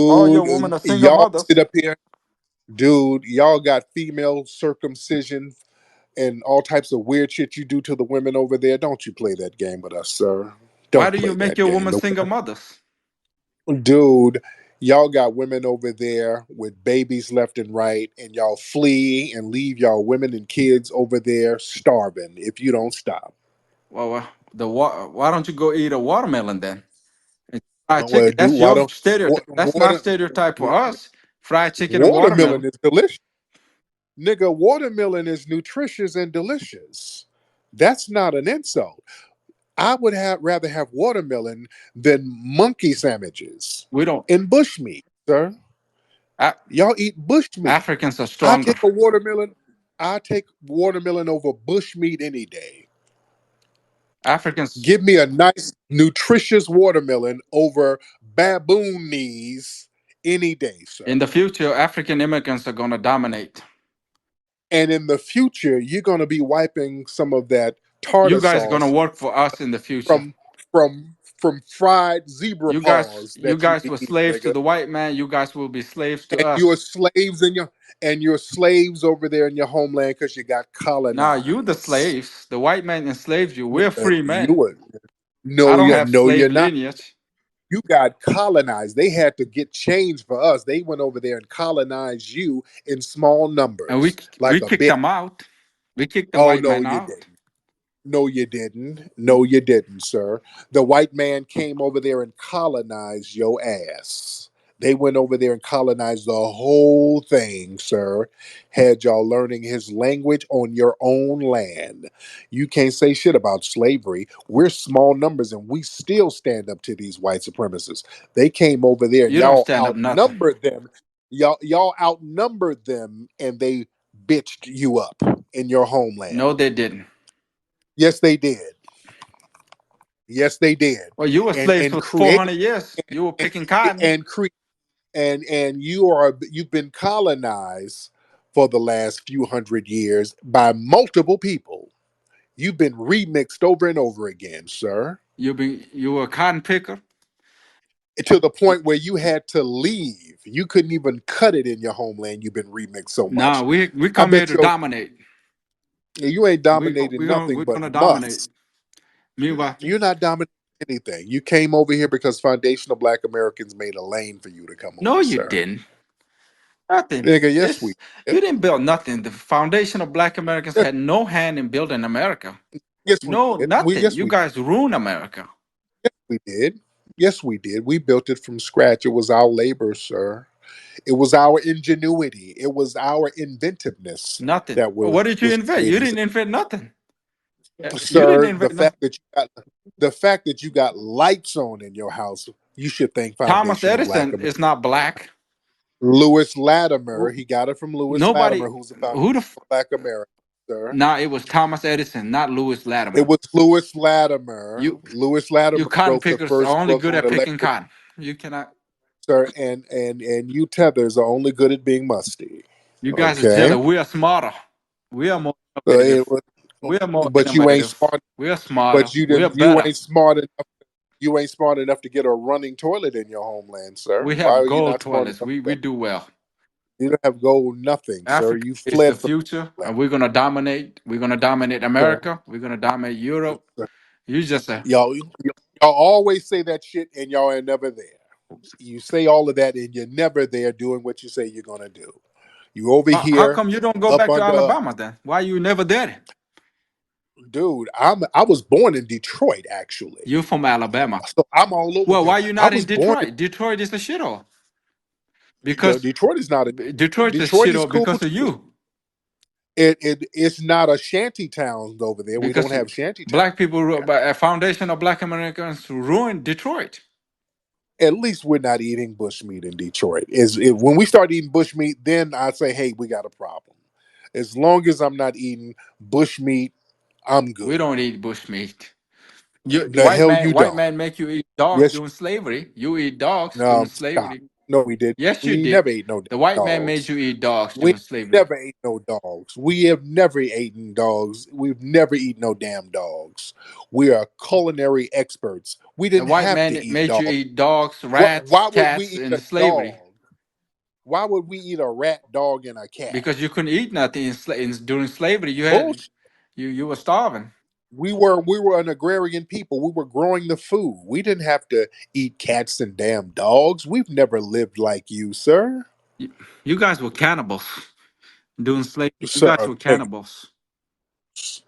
E: all your
B: dude,
E: women are single
B: y'all sit
E: mothers.
B: up here, dude. Y'all got female circumcision and all types of weird shit you do to the women over there. Don't you play that game with us, sir.
E: Why
B: Don't
E: do you
B: play
E: make
B: that
E: your
B: game.
E: woman single mothers?
B: Dude, y'all got women over there with babies left and right, and y'all flee and leave y'all women and kids over there starving if you don't stop.
E: Well, why don't you go eat a watermelon then? It's fried
B: Well,
E: chicken.
B: dude,
E: That's
B: why
E: your
B: don't
E: stereotype. That's not stereotype for us. Fried chicken and
B: watermelon
E: watermelon.
B: is delicious. Nigga, watermelon is nutritious and delicious. That's not an insult. I would have rather have watermelon than monkey sandwiches
E: We don't.
B: and bushmeat, sir.
E: A-
B: Y'all eat bushmeat.
E: Africans are
B: I
E: stronger.
B: take a watermelon. I take watermelon over bushmeat any day.
E: Africans
B: Give me a nice, nutritious watermelon over baboon knees any day,
E: in
B: sir.
E: the future, African immigrants are gonna dominate.
B: And in the future, you're going to be wiping some of that
E: You
B: tartar
E: guys are gonna
B: sauce
E: work for us in the future.
B: from fried zebra paws
E: You
B: that you
E: guys were
B: eat,
E: slaves to
B: nigga.
E: the white man. You guys will be slaves to
B: And you're
E: us.
B: slaves in your and you're slaves over there in your homeland because you got
E: Now you the
B: colonized.
E: slaves. The white man enslaved you. We're free
B: You
E: men.
B: would
E: I don't have
B: no, you're
E: slave
B: not.
E: lineage.
B: You got colonized. They had to get change for us. They went over there and colonized you in small
E: And
B: numbers,
E: we
B: like a
E: kicked
B: bear.
E: them out. We kicked the
B: Oh
E: white
B: no,
E: man
B: you
E: out.
B: didn't. No, you didn't. No, you didn't, sir. The white man came over there and colonized your ass. They went over there and colonized the whole thing, sir. Had y'all learning his language on your own land. You can't say shit about slavery. We're small numbers and we still stand up to these white supremacists. They came over there and
E: You don't
B: y'all
E: stand up nothing.
B: outnumbered them. Y'all outnumbered them and they bitched you up in your homeland.
E: No, they didn't.
B: Yes, they did. Yes, they did.
E: Well, you were slaves
B: And
E: for
B: create
E: 400 years. You were
B: and
E: picking cotton.
B: and cre- and you've been colonized for the last few hundred years by multiple people. You've been remixed over and over again, sir,
E: You were a cotton picker.
B: to the point where you had to leave. You couldn't even cut it in your homeland. You've been remixed so
E: Nah,
B: much.
E: we
B: I
E: come here
B: bet
E: to
B: you
E: dominate.
B: you ain't dominating nothing
E: We're
B: but
E: gonna dominate.
B: must.
E: Meanwhile,
B: You're not dominating anything. You came over here because foundational Black Americans made a lane for you to come
E: no,
B: over,
E: you
B: sir.
E: didn't. Nothing.
B: Nigga, yes we
E: It's
B: did.
E: you didn't build nothing. The foundation of Black Americans
B: Yes,
E: had no hand in building America.
B: yes we
E: No,
B: did.
E: nothing. You guys ruined America.
B: We did. Yes, we did. We built it from scratch. It was our labor, sir. It was our ingenuity. It was our inventiveness
E: Nothing.
B: that
E: What did you
B: was
E: invent? You
B: creating,
E: didn't invent nothing. You didn't
B: sir.
E: invent nothing.
B: The fact that you got lights on in your house, you should thank
E: Thomas
B: foundational Black
E: Edison
B: America.
E: is not black.
B: Lewis Latimer, he got it from Lewis
E: Nobody
B: Latimer, who's a
E: who the
B: foundational Black American, sir.
E: nah, it was Thomas Edison, not Lewis
B: It
E: Latimer.
B: was Lewis Latimer.
E: You
B: Lewis
E: you
B: Latimer
E: cotton
B: wrote the
E: pickers are
B: first
E: only
B: book
E: good
B: on
E: at picking
B: electric,
E: cotton. You cannot.
B: sir, and you tethers are only good at being musty.
E: You guys are
B: Okay,
E: jealous. We are smarter. We are more
B: so
E: innovative. We are more
B: but you ain't
E: innovative.
B: smart.
E: We are smarter.
B: But
E: We are
B: you
E: better.
B: ain't smart enough. You ain't smart enough to get a running toilet in your homeland, sir.
E: We
B: Why
E: have
B: are you
E: gold
B: not smart
E: toilets.
B: enough
E: We
B: for that?
E: do well.
B: You don't have gold, nothing, sir.
E: Africa
B: You
E: is the
B: fled from
E: future,
B: the
E: and we're gonna dominate. We're gonna dominate
B: homeland,
E: America. We're gonna dominate Europe.
B: sir.
E: You just a
B: Y'all always say that shit, and y'all are never there. You say all of that, and you're never there doing what you say you're gonna do. You over
E: how
B: here,
E: come you don't go
B: up
E: back to
B: under,
E: Alabama then? Why you never there?
B: dude. I was born in Detroit, actually,
E: You from Alabama.
B: so I'm all over
E: Well,
B: the.
E: why you
B: I
E: not in
B: was born
E: Detroit? Detroit is the shithole.
B: in
E: Because
B: Detroit. Is not a
E: Detroit's a
B: Detroit is
E: shithole
B: cool
E: because of
B: too.
E: you.
B: It's not a shanty town over there. We don't
E: Because
B: have shanty town.
E: black people, a foundation of black Americans ruined Detroit.
B: At least we're not eating bushmeat in Detroit. When we start eating bushmeat, then I say, hey, we got a problem. As long as I'm not eating bushmeat, I'm
E: We
B: good.
E: don't eat bushmeat. You
B: The hell you
E: white
B: don't.
E: man make you eat dogs
B: Yes,
E: during slavery. You eat dogs during
B: no, stop.
E: slavery.
B: No, we did.
E: Yes, you
B: We
E: did.
B: never ate no damn
E: The white man made
B: dogs.
E: you eat dogs
B: We
E: during slavery.
B: never ate no dogs. We have never eaten dogs. We've never eaten no damn dogs. We are culinary experts. We
E: The
B: didn't
E: white
B: have to
E: man
B: eat
E: made you
B: dogs.
E: eat dogs,
B: Why
E: rats,
B: would we
E: cats
B: eat a
E: in
B: dog?
E: slavery
B: Why would we eat a rat, dog, and a cat?
E: because you couldn't eat nothing during slavery. You had
B: Bullshit.
E: you were starving.
B: We were an agrarian people. We were growing the food. We didn't have to eat cats and damn dogs. We've never lived like you, sir.
E: You, you guys were cannibals during slavery. You
B: Sir,
E: guys were
B: nigga,
E: cannibals.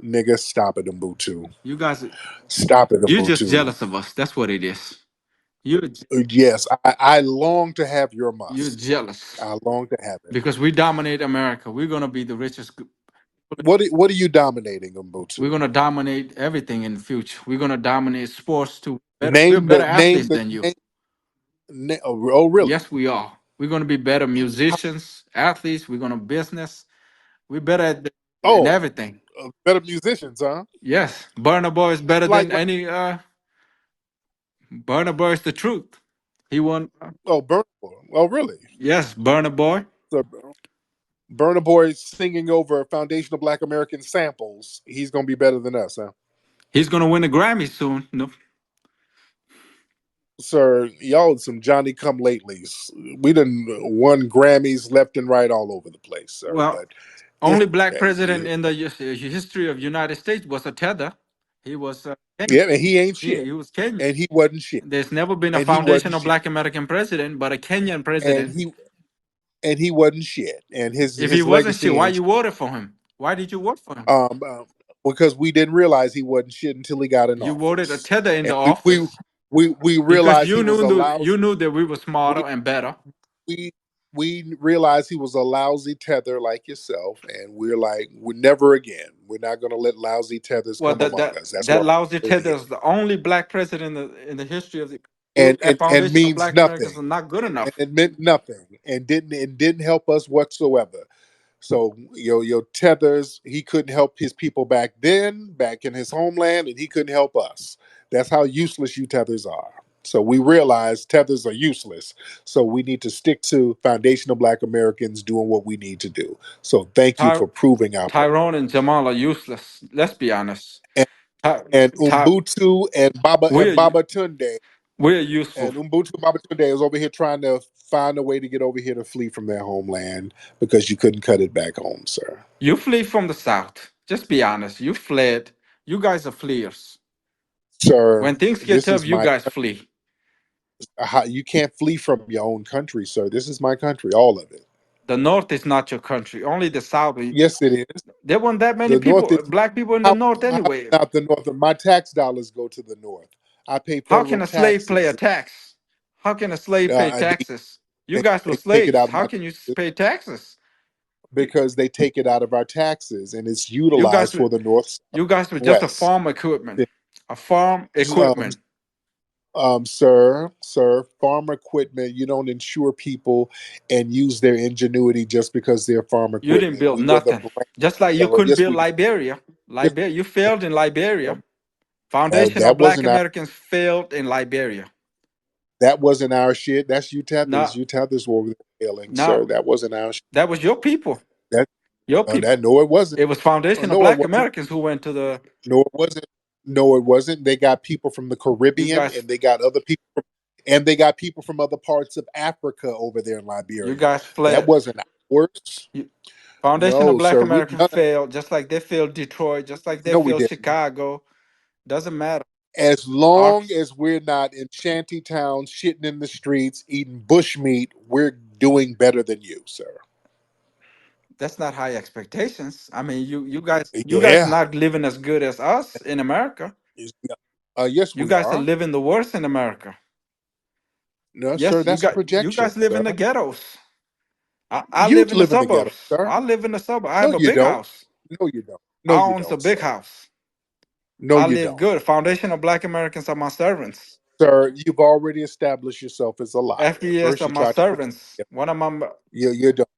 B: nigga, stop it, Mbutu.
E: You guys,
B: Stop it,
E: you're just
B: Mbutu.
E: jealous of us. That's what it is. You're
B: Yes, I long to have your
E: you're
B: must.
E: jealous
B: I long to have it.
E: because we dominate America. We're gonna be the richest.
B: What are you dominating,
E: We're
B: Mbutu?
E: gonna dominate everything in the future. We're gonna dominate sports too. We're
B: Name
E: better
B: the
E: athletes
B: name the
E: than you.
B: name. Oh, really?
E: Yes, we are. We're gonna be better musicians, athletes. We're gonna business. We're better in
B: Oh,
E: everything.
B: better musicians, huh?
E: Yes, Burna Boy is better than
B: Like
E: any. Burna Boy is the truth. He won.
B: oh, Burna Boy. Oh, really?
E: Yes, Burna Boy.
B: So Burna Boy singing over foundational Black American samples. He's gonna be better than us, huh?
E: He's gonna win a Grammy soon. No,
B: Sir, y'all some Johnny come latelys. We done won Grammys left and right all over the place, sir.
E: well,
B: But it's
E: only black
B: okay.
E: president in the history of United States was a tether. He was Kenyan.
B: Yeah, and he ain't shit.
E: He was Kenyan.
B: And he wasn't shit.
E: There's never been a
B: And he wasn't
E: foundational
B: shit.
E: black American president, but a Kenyan
B: And
E: president.
B: he wasn't shit. And
E: If he
B: his
E: wasn't shit,
B: legacy
E: why
B: ain't
E: you
B: shit.
E: voted for him? Why did you vote for him?
B: Um, um because we didn't realize he wasn't shit until he got in
E: You voted a
B: office,
E: tether in
B: and
E: the
B: we
E: office
B: we
E: because
B: realized he was a
E: you
B: lousy.
E: knew that we were smarter
B: We
E: and better.
B: we we realized he was a lousy tether like yourself, and we're like, we're never again. We're not going to let lousy tethers
E: Well,
B: come
E: that
B: among
E: that
B: us. That's why
E: that lousy
B: we're over
E: tether
B: here,
E: is the only black president in the history of the
B: and
E: that
B: and
E: foundation of
B: means
E: black Americans
B: nothing,
E: are not good
B: and
E: enough.
B: it meant nothing, and didn't help us whatsoever. So your tethers, he couldn't help his people back then, back in his homeland, and he couldn't help us. That's how useless you tethers are. So we realize tethers are useless. So we need to stick to foundational Black Americans doing what we need to do. So thank you
E: Ty,
B: for proving our point.
E: Tyrone and Jamal are useless. Let's be honest.
B: And,
E: Ty,
B: and
E: Ty,
B: Umbutu and
E: we're
B: Baba Tunde
E: we're useful.
B: and Umbutu and Baba Tunde is over here trying to find a way to get over here to flee from their homeland because you couldn't cut it back home, sir.
E: You flee from the South. Just be honest. You fled. You guys are fleers.
B: Sir,
E: When things get
B: this
E: tough,
B: is
E: you
B: my
E: guys flee.
B: you can't flee from your own country, sir. This is my country, all of it.
E: The North is not your country. Only the South.
B: Yes, it is.
E: There weren't that many
B: The North
E: people,
B: is
E: black people in the
B: how,
E: North
B: how
E: anyway.
B: not the North. My tax dollars go to the North. I pay
E: How
B: federal
E: can a slave pay a
B: taxes.
E: tax? How can a slave pay
B: They,
E: taxes? You guys were
B: they take it
E: slaves.
B: out of
E: How
B: my
E: can you
B: taxes
E: pay taxes? You,
B: because they take it out of our taxes, and it's
E: you guys,
B: utilized for the North, South,
E: you guys were just a
B: West.
E: farm equipment, a farm
B: Um,
E: equipment.
B: sir, farm equipment. You don't insure people and use their ingenuity just because they're farm
E: You didn't
B: equipment.
E: build
B: We were the
E: nothing.
B: brand
E: Just like you
B: seller.
E: couldn't
B: Yes,
E: build
B: we did.
E: Liberia.
B: Yes,
E: Liberia, you failed in Liberia. Foundation
B: that
E: of Black
B: wasn't our
E: Americans failed in Liberia.
B: shit. That's you tethers.
E: Now,
B: You tethers were over there failing, sir.
E: now
B: That wasn't our shit.
E: that was your people.
B: That
E: Your people.
B: that no, it wasn't.
E: It was
B: Oh,
E: Foundation of
B: no, it
E: Black
B: wasn't.
E: Americans who went to the.
B: No, it wasn't. No, it wasn't. They got people from the
E: You
B: Caribbean,
E: guys,
B: and they got other people, and they got people from other parts of Africa over there in
E: you
B: Liberia.
E: guys
B: That
E: fled.
B: wasn't ours.
E: You, Foundation of
B: No,
E: Black
B: sir.
E: Americans failed, just like they failed Detroit, just like they
B: No, we
E: failed
B: didn't.
E: Chicago. Doesn't matter.
B: As
E: Our,
B: long as we're not in shanty towns, shitting in the streets, eating bush meat, we're doing better than you, sir.
E: that's not high expectations. I mean, you guys
B: Yeah.
E: not living as good as us in America.
B: Yes,
E: You
B: we
E: guys are
B: are.
E: living the worst in America.
B: No, sir.
E: Yes,
B: That's a
E: you
B: projection,
E: guys live
B: sir.
E: in the ghettos. I
B: You
E: live in the
B: live in the ghetto,
E: suburbs.
B: sir.
E: I live in the suburbs. I
B: No,
E: have a
B: you
E: big
B: don't.
E: house.
B: No, you don't. No,
E: I
B: you
E: own a
B: don't,
E: big
B: sir.
E: house.
B: No,
E: I
B: you
E: live
B: don't.
E: good. Foundation of Black Americans are my servants.
B: Sir, you've already established yourself as a liar.
E: FBAs
B: First,
E: are
B: you
E: my
B: tried to pretend.
E: servants.
B: You don't.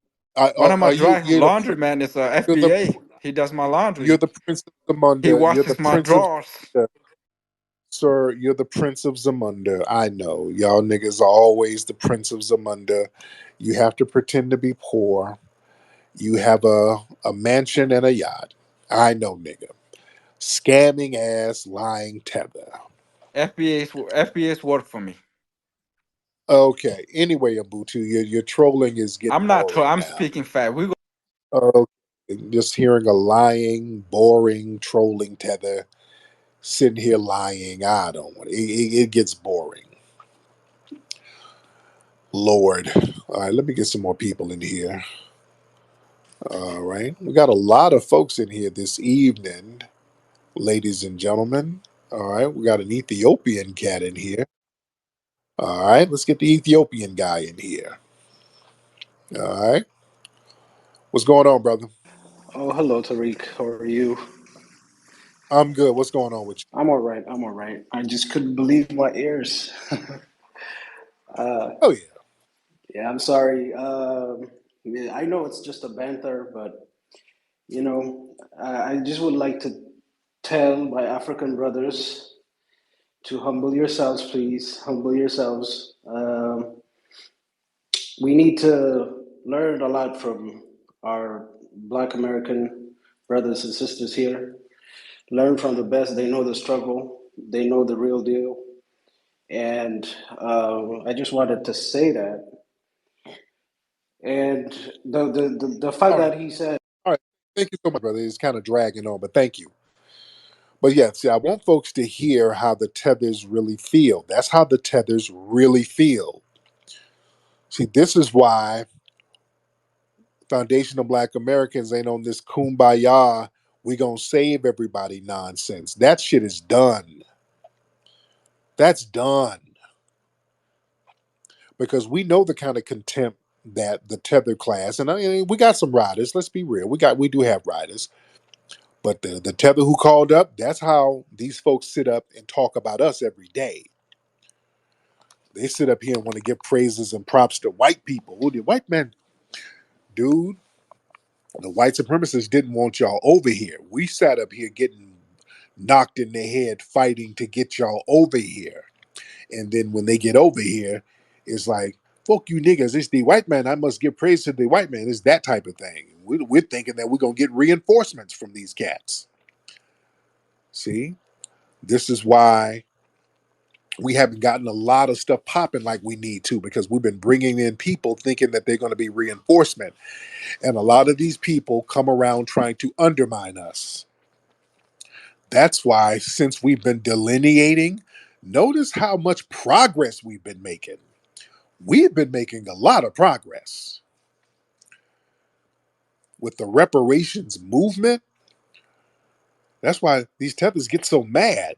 E: One of my
B: You're the
E: laundry man is a
B: you're the
E: FBA. He does my
B: you're
E: laundry.
B: the prince of
E: He
B: Zamunda. You're the
E: washes my
B: prince of
E: drawers.
B: Zamunda. Sir, you're the prince of Zamunda. I know. Y'all niggas are always the prince of Zamunda. You have to pretend to be poor. You have a mansion and a yacht. I know, nigga. Scamming ass lying tether.
E: FBAs work for me.
B: Okay. Anyway, Abutu, your trolling is getting
E: I'm not.
B: boring
E: I'm
B: now.
E: speaking fact. We go.
B: Okay. Just hearing a lying, boring, trolling tether sitting here lying. I don't want it. It gets boring. Lord. All right, let me get some more people in here. All right. We got a lot of folks in here this evening, ladies and gentlemen. All right. We got an Ethiopian cat in here. All right. Let's get the Ethiopian guy in here. All right. What's going on, brother?
F: Oh, hello, Tariq. How are you?
B: I'm good. What's going on with you?
F: I'm all right. I'm all right. I just couldn't believe my ears.
B: Oh, yeah.
F: Yeah, I'm sorry. Yeah, I know it's just a banter, but I just would like to tell my African brothers to humble yourselves, please. Humble yourselves. We need to learn a lot from our Black American brothers and sisters here. Learn from the best. They know the struggle. They know the real deal. And I just wanted to say that. And the fact
B: All right.
F: that he said,
B: All right. Thank you so much, brother. It's kind of dragging on, but thank you. But yeah, see, I want folks to hear how the tethers really feel. That's how the tethers really feel. See, this is why foundational Black Americans ain't on this kumbaya. We gonna save everybody nonsense. That shit is done. That's done. Because we know the kind of contempt that the tether class, and I mean, we got some riders. Let's be real. We do have riders, but the tether who called up, that's how these folks sit up and talk about us every day. They sit up here and want to give praises and props to white people. Who the white men, dude? The white supremacists didn't want y'all over here. We sat up here getting knocked in the head fighting to get y'all over here. And then when they get over here, it's like, fuck you niggas, it's the white man. I must give praise to the white man. It's that type of thing. We're thinking that we're going to get reinforcements from these cats. See, this is why we haven't gotten a lot of stuff popping like we need to, because we've been bringing in people thinking that they're going to be reinforcement. And a lot of these people come around trying to undermine us. That's why, since we've been delineating, notice how much progress we've been making. We've been making a lot of progress with the reparations movement. That's why these tethers get so mad,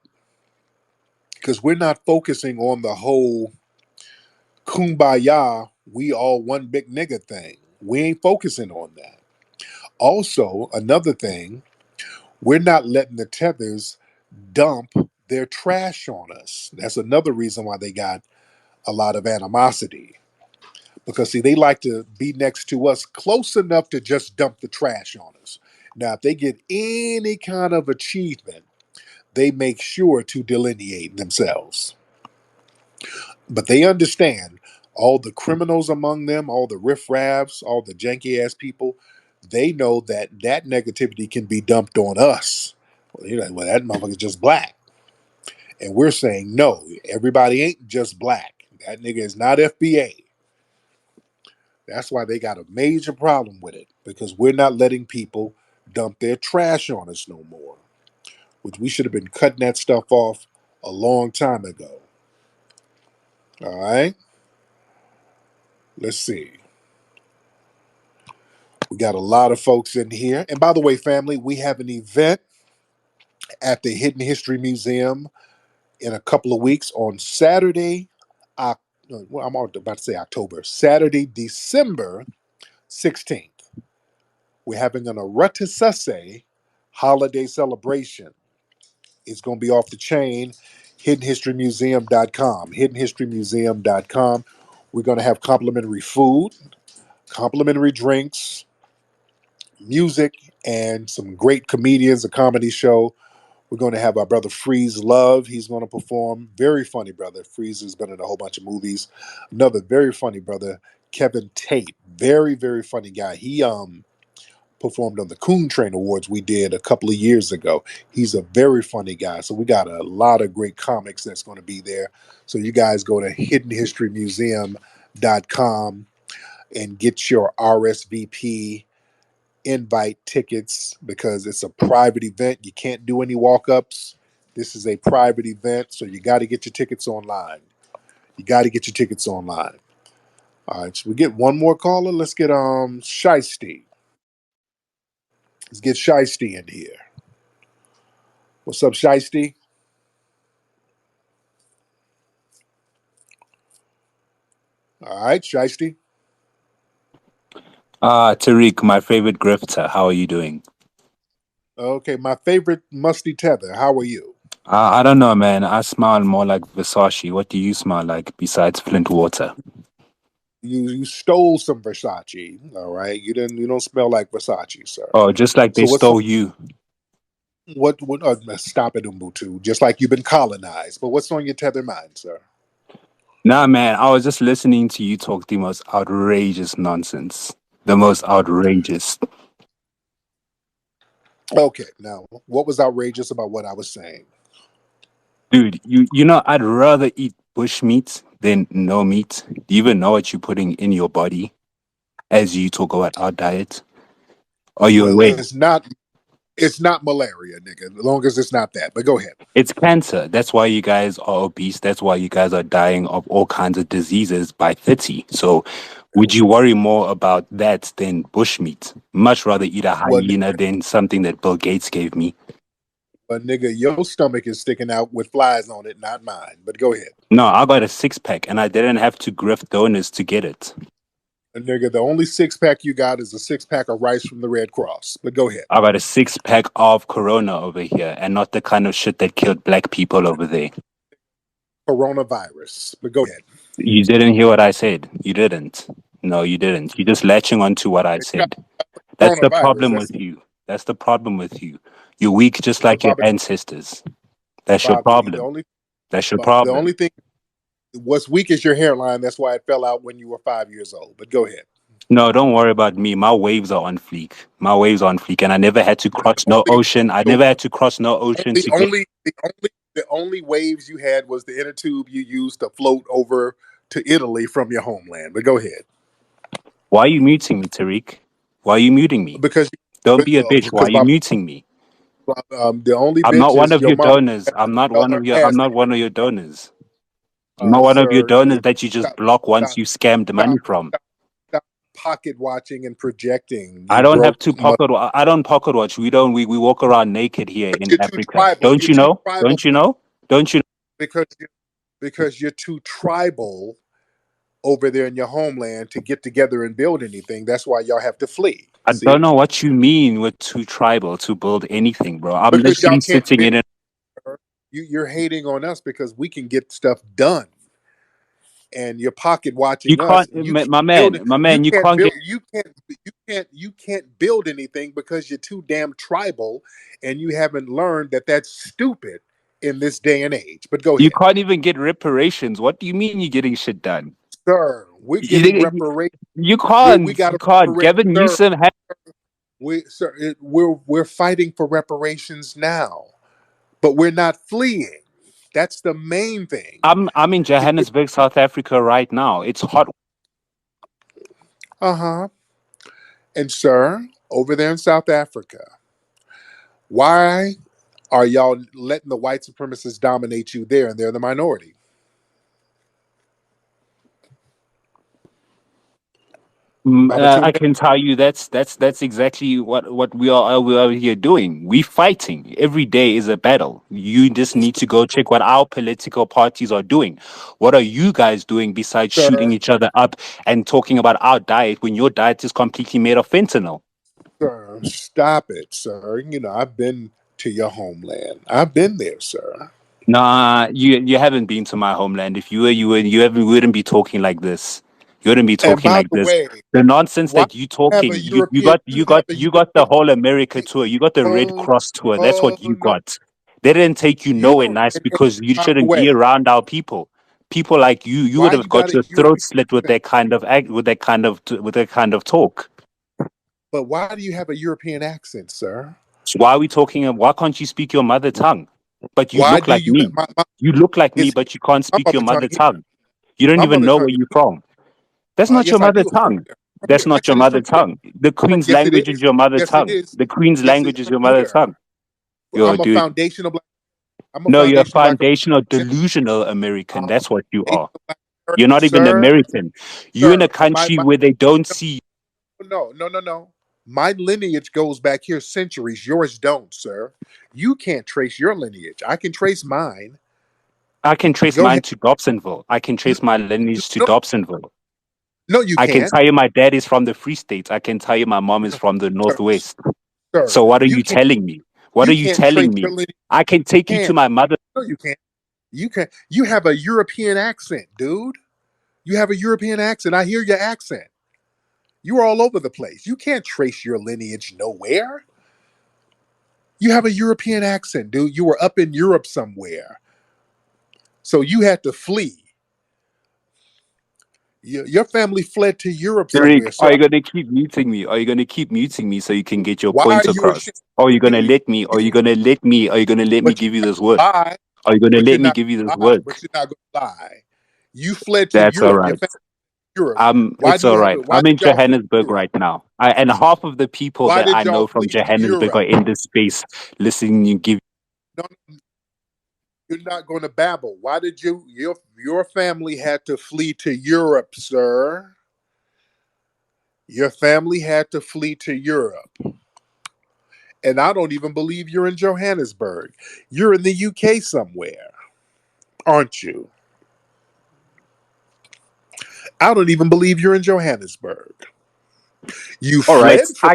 B: because we're not focusing on the whole kumbaya, we all one big nigga thing. We ain't focusing on that. Also, another thing, we're not letting the tethers dump their trash on us. That's another reason why they got a lot of animosity. Because see, they like to be next to us close enough to just dump the trash on us. Now, if they get any kind of achievement, they make sure to delineate themselves. But they understand all the criminals among them, all the riffraffs, all the janky ass people. They know that that negativity can be dumped on us. Well, you're like, well, that motherfucker's just black. And we're saying, no, everybody ain't just black. That nigga is not FBA. That's why they got a major problem with it, because we're not letting people dump their trash on us no more, which we should have been cutting that stuff off a long time ago. All right, let's see. We got a lot of folks in here. And by the way, family, we have an event at the Hidden History Museum in a couple of weeks on Saturday. Well, I'm about to say October. Saturday, December 16th. We're having an Aratasase holiday celebration. It's going to be off the chain. HiddenHistoryMuseum.com. HiddenHistoryMuseum.com. We're going to have complimentary food, complimentary drinks, music, and some great comedians, a comedy show. We're going to have our brother Freeze Love. He's going to perform. Very funny brother. Freeze has been in a whole bunch of movies. Another very funny brother, Kevin Tate. Very, very funny guy. He performed on the Coon Train Awards we did a couple of years ago. He's a very funny guy. So we got a lot of great comics that's going to be there. So you guys go to hiddenhistorymuseum.com and get your RSVP invite tickets, because it's a private event. You can't do any walk-ups. This is a private event, so you got to get your tickets online. You got to get your tickets online. All right, so we get one more caller. Let's get Shiesty. Let's get Shiesty in here. What's up, Shiesty? All right, Shiesty.
G: Tariq, my favorite grifter. How are you doing?
B: Okay, my favorite musty tether. How are you?
G: I don't know, man. I smell more like Versace. What do you smell like besides Flint water?
B: You stole some Versace. All right, you don't smell like Versace, sir.
G: Oh, just like they
B: So what's
G: stole you.
B: what stop it, Umbutu. Just like you've been colonized. But what's on your tether mind, sir?
G: Nah, man. I was just listening to you talk the most outrageous nonsense. The most outrageous.
B: Okay, now what was outrageous about what I was saying?
G: Dude, I'd rather eat bush meat than no meat. Do you even know what you're putting in your body as you talk about our diet? Are you
B: Well,
G: aware?
B: it's not. It's not malaria, nigga. As long as it's not that. But go ahead.
G: It's cancer. That's why you guys are obese. That's why you guys are dying of all kinds of diseases by 30. So, would you worry more about that than bushmeat? Much rather eat a
B: Well,
G: hyena than something that Bill Gates gave me.
B: nigga, your stomach is sticking out with flies on it, not mine. But go ahead.
G: No, I got a six pack and I didn't have to grift donors to get it.
B: And nigga, the only six pack you got is a six pack of rice from the Red Cross. But go ahead.
G: I got a six pack of Corona over here and not the kind of shit that killed black people over there.
B: Coronavirus. But go ahead.
G: You didn't hear what I said. You didn't. No, you didn't. You're just latching on to what I
B: It's got
G: said. That's the
B: coronavirus.
G: problem with you. That's the problem with you. You're weak just like your
B: Bobby.
G: ancestors. That's your
B: Bobby. The
G: problem.
B: only
G: That's your
B: Bobby. The
G: problem.
B: only thing what's weak is your hairline. That's why it fell out when you were 5 years old. But go ahead.
G: No, don't worry about me. My waves are on fleek. My waves are on fleek, and I never had to cross no
B: Only
G: ocean. I never had to cross no ocean
B: the
G: to get.
B: only the only waves you had was the inner tube you used to float over to Italy from your homeland. But go ahead.
G: Why are you muting me, Tariq? Why are you muting me?
B: Because
G: Don't be a bitch. Why are
B: because
G: you muting me?
B: the only
G: I'm not
B: bitch
G: one
B: is
G: of
B: your
G: your
B: mama
G: donors. I'm not
B: fell
G: one
B: her
G: of your. I'm
B: ass.
G: not one of your donors. I'm not one of your
B: Sir,
G: donors that you just
B: stop,
G: block once
B: stop,
G: you scam the money
B: stop,
G: from.
B: stop pocket watching and projecting.
G: I
B: You
G: don't have
B: broke.
G: to pocket. I don't pocket watch. We don't. We walk around naked here in
B: You're too
G: Africa.
B: tribal.
G: Don't
B: You're
G: you
B: too
G: know?
B: tribal
G: Don't you know? Don't you?
B: because you're too tribal over there in your homeland to get together and build anything. That's why y'all have to flee.
G: I don't
B: See,
G: know what you mean with too tribal to build anything, bro. I'm
B: because y'all
G: literally
B: can't
G: sitting
B: build.
G: in it.
B: You're hating on us because we can get stuff done, and you're pocket
G: You
B: watching us.
G: can't,
B: You can't
G: my
B: build
G: man,
B: it.
G: my
B: You
G: man. You
B: can't
G: can't
B: build.
G: get.
B: You can't build anything because you're too damn tribal, and you haven't learned that that's stupid in this day and age. But go
G: You
B: ahead,
G: can't even get reparations. What do you mean you're getting shit done?
B: sir. We're getting
G: You,
B: reparations.
G: you
B: We
G: can't.
B: got
G: You
B: to
G: can't.
B: reparate,
G: Gavin
B: sir.
G: Newsom had.
B: We're fighting for reparations now, but we're not fleeing. That's the main thing.
G: I'm in
B: To get
G: Johannesburg, South Africa right now. It's hot.
B: uh-huh. And sir, over there in South Africa, why are y'all letting the white supremacists dominate you there and they're the minority? Baba
G: I
B: Tunde?
G: can tell you that's exactly what we are here doing. We fighting every day is a battle. You just need to go check what our political parties are doing. What are you guys doing besides shooting
B: Sir,
G: each other up and talking about our diet when your diet is completely made of fentanyl?
B: sir, stop it, sir. I've been to your homeland. I've been there, sir.
G: Nah, you haven't been to my homeland. If you were, you haven't, wouldn't be talking like this. You wouldn't be
B: And
G: talking
B: by
G: like
B: the
G: this.
B: way,
G: The nonsense
B: why
G: that you
B: have a
G: talking,
B: European
G: you got the whole America
B: you-
G: tour. You got the Red
B: oh,
G: Cross tour. That's
B: oh
G: what you
B: no.
G: got. They didn't take you
B: You
G: nowhere
B: don't
G: nice
B: and
G: because you
B: by the
G: shouldn't be
B: way,
G: around our people. People like you would
B: why
G: have
B: you got
G: got
B: a
G: your throat
B: European
G: slit with
B: accent?
G: that kind of act, with that kind of talk.
B: But why do you have a European accent, sir?
G: So why are we talking? Why can't you speak your mother tongue? But you
B: Why
G: look
B: do
G: like
B: you
G: me.
B: my
G: You look like me,
B: it's
G: but you can't
B: my
G: speak your
B: mother tongue
G: mother
B: here.
G: tongue. You don't
B: My
G: even
B: mother
G: know
B: tongue
G: where
B: is
G: you're from. That's not your
B: yes, I
G: mother
B: do.
G: tongue.
B: From
G: That's
B: here.
G: not
B: Yes,
G: your
B: it is
G: mother
B: from here.
G: tongue. The Queen's
B: Yes, it
G: language is
B: is.
G: your mother
B: Yes, it
G: tongue.
B: is.
G: The Queen's
B: Yes, it is
G: language is
B: from
G: your mother
B: here.
G: tongue. Yo,
B: I'm a
G: dude.
B: foundational black. I'm a
G: No, you're a
B: foundational black
G: foundational
B: American.
G: delusional American.
B: I'm
G: That's what you
B: a
G: are.
B: foundational black
G: You're
B: American,
G: not even
B: sir.
G: American. You're in a
B: Sir, my
G: country
B: my
G: where they don't see.
B: no, no, no, no. My lineage goes back here centuries. Yours don't, sir. You can't trace your lineage. I can trace mine.
G: I can trace
B: Go
G: mine
B: ahead.
G: to Dobsonville. I can
B: No,
G: trace my lineage to
B: no,
G: Dobsonville.
B: no, you
G: I can
B: can't.
G: tell you my dad is from the Free States. I can tell you my mom is from the
B: Sir,
G: Northwest.
B: sir,
G: So what are
B: you
G: you
B: can't.
G: telling me? What are
B: You
G: you
B: can't trace
G: telling
B: your
G: me?
B: lineage.
G: I can take you to
B: Can't.
G: my mother.
B: No, you can't. You can. You have a European accent, dude. You have a European accent. I hear your accent. You're all over the place. You can't trace your lineage nowhere. You have a European accent, dude. You were up in Europe somewhere. So you had to flee. Your family fled to Europe
G: Tariq,
B: somewhere,
G: are
B: sir.
G: you gonna keep muting me? Are you gonna keep muting me so you can get your
B: Why are
G: points
B: you
G: across?
B: ashamed?
G: Or are you gonna
B: You,
G: let me? Are you gonna let me? Are you gonna let me
B: but you
G: give you this word?
B: lie.
G: Are you gonna
B: But you're
G: let me
B: not
G: give you this
B: gonna lie.
G: word?
B: But you're not gonna lie. You fled to
G: That's all
B: Europe. Your
G: right.
B: family Europe? Why
G: It's
B: do you
G: all
B: have
G: right.
B: it? Why
G: I'm in
B: did y'all flee
G: Johannesburg
B: Europe?
G: right now. And half of the people
B: Why
G: that
B: did
G: I
B: y'all
G: know from
B: flee to
G: Johannesburg are
B: Europe?
G: in this space listening. You give
B: No, you're not going to babble. Why did your family had to flee to Europe, sir? Your family had to flee to Europe. And I don't even believe you're in Johannesburg. You're in the UK somewhere, aren't you? I don't even believe you're in Johannesburg. You
G: All right.
B: fled from.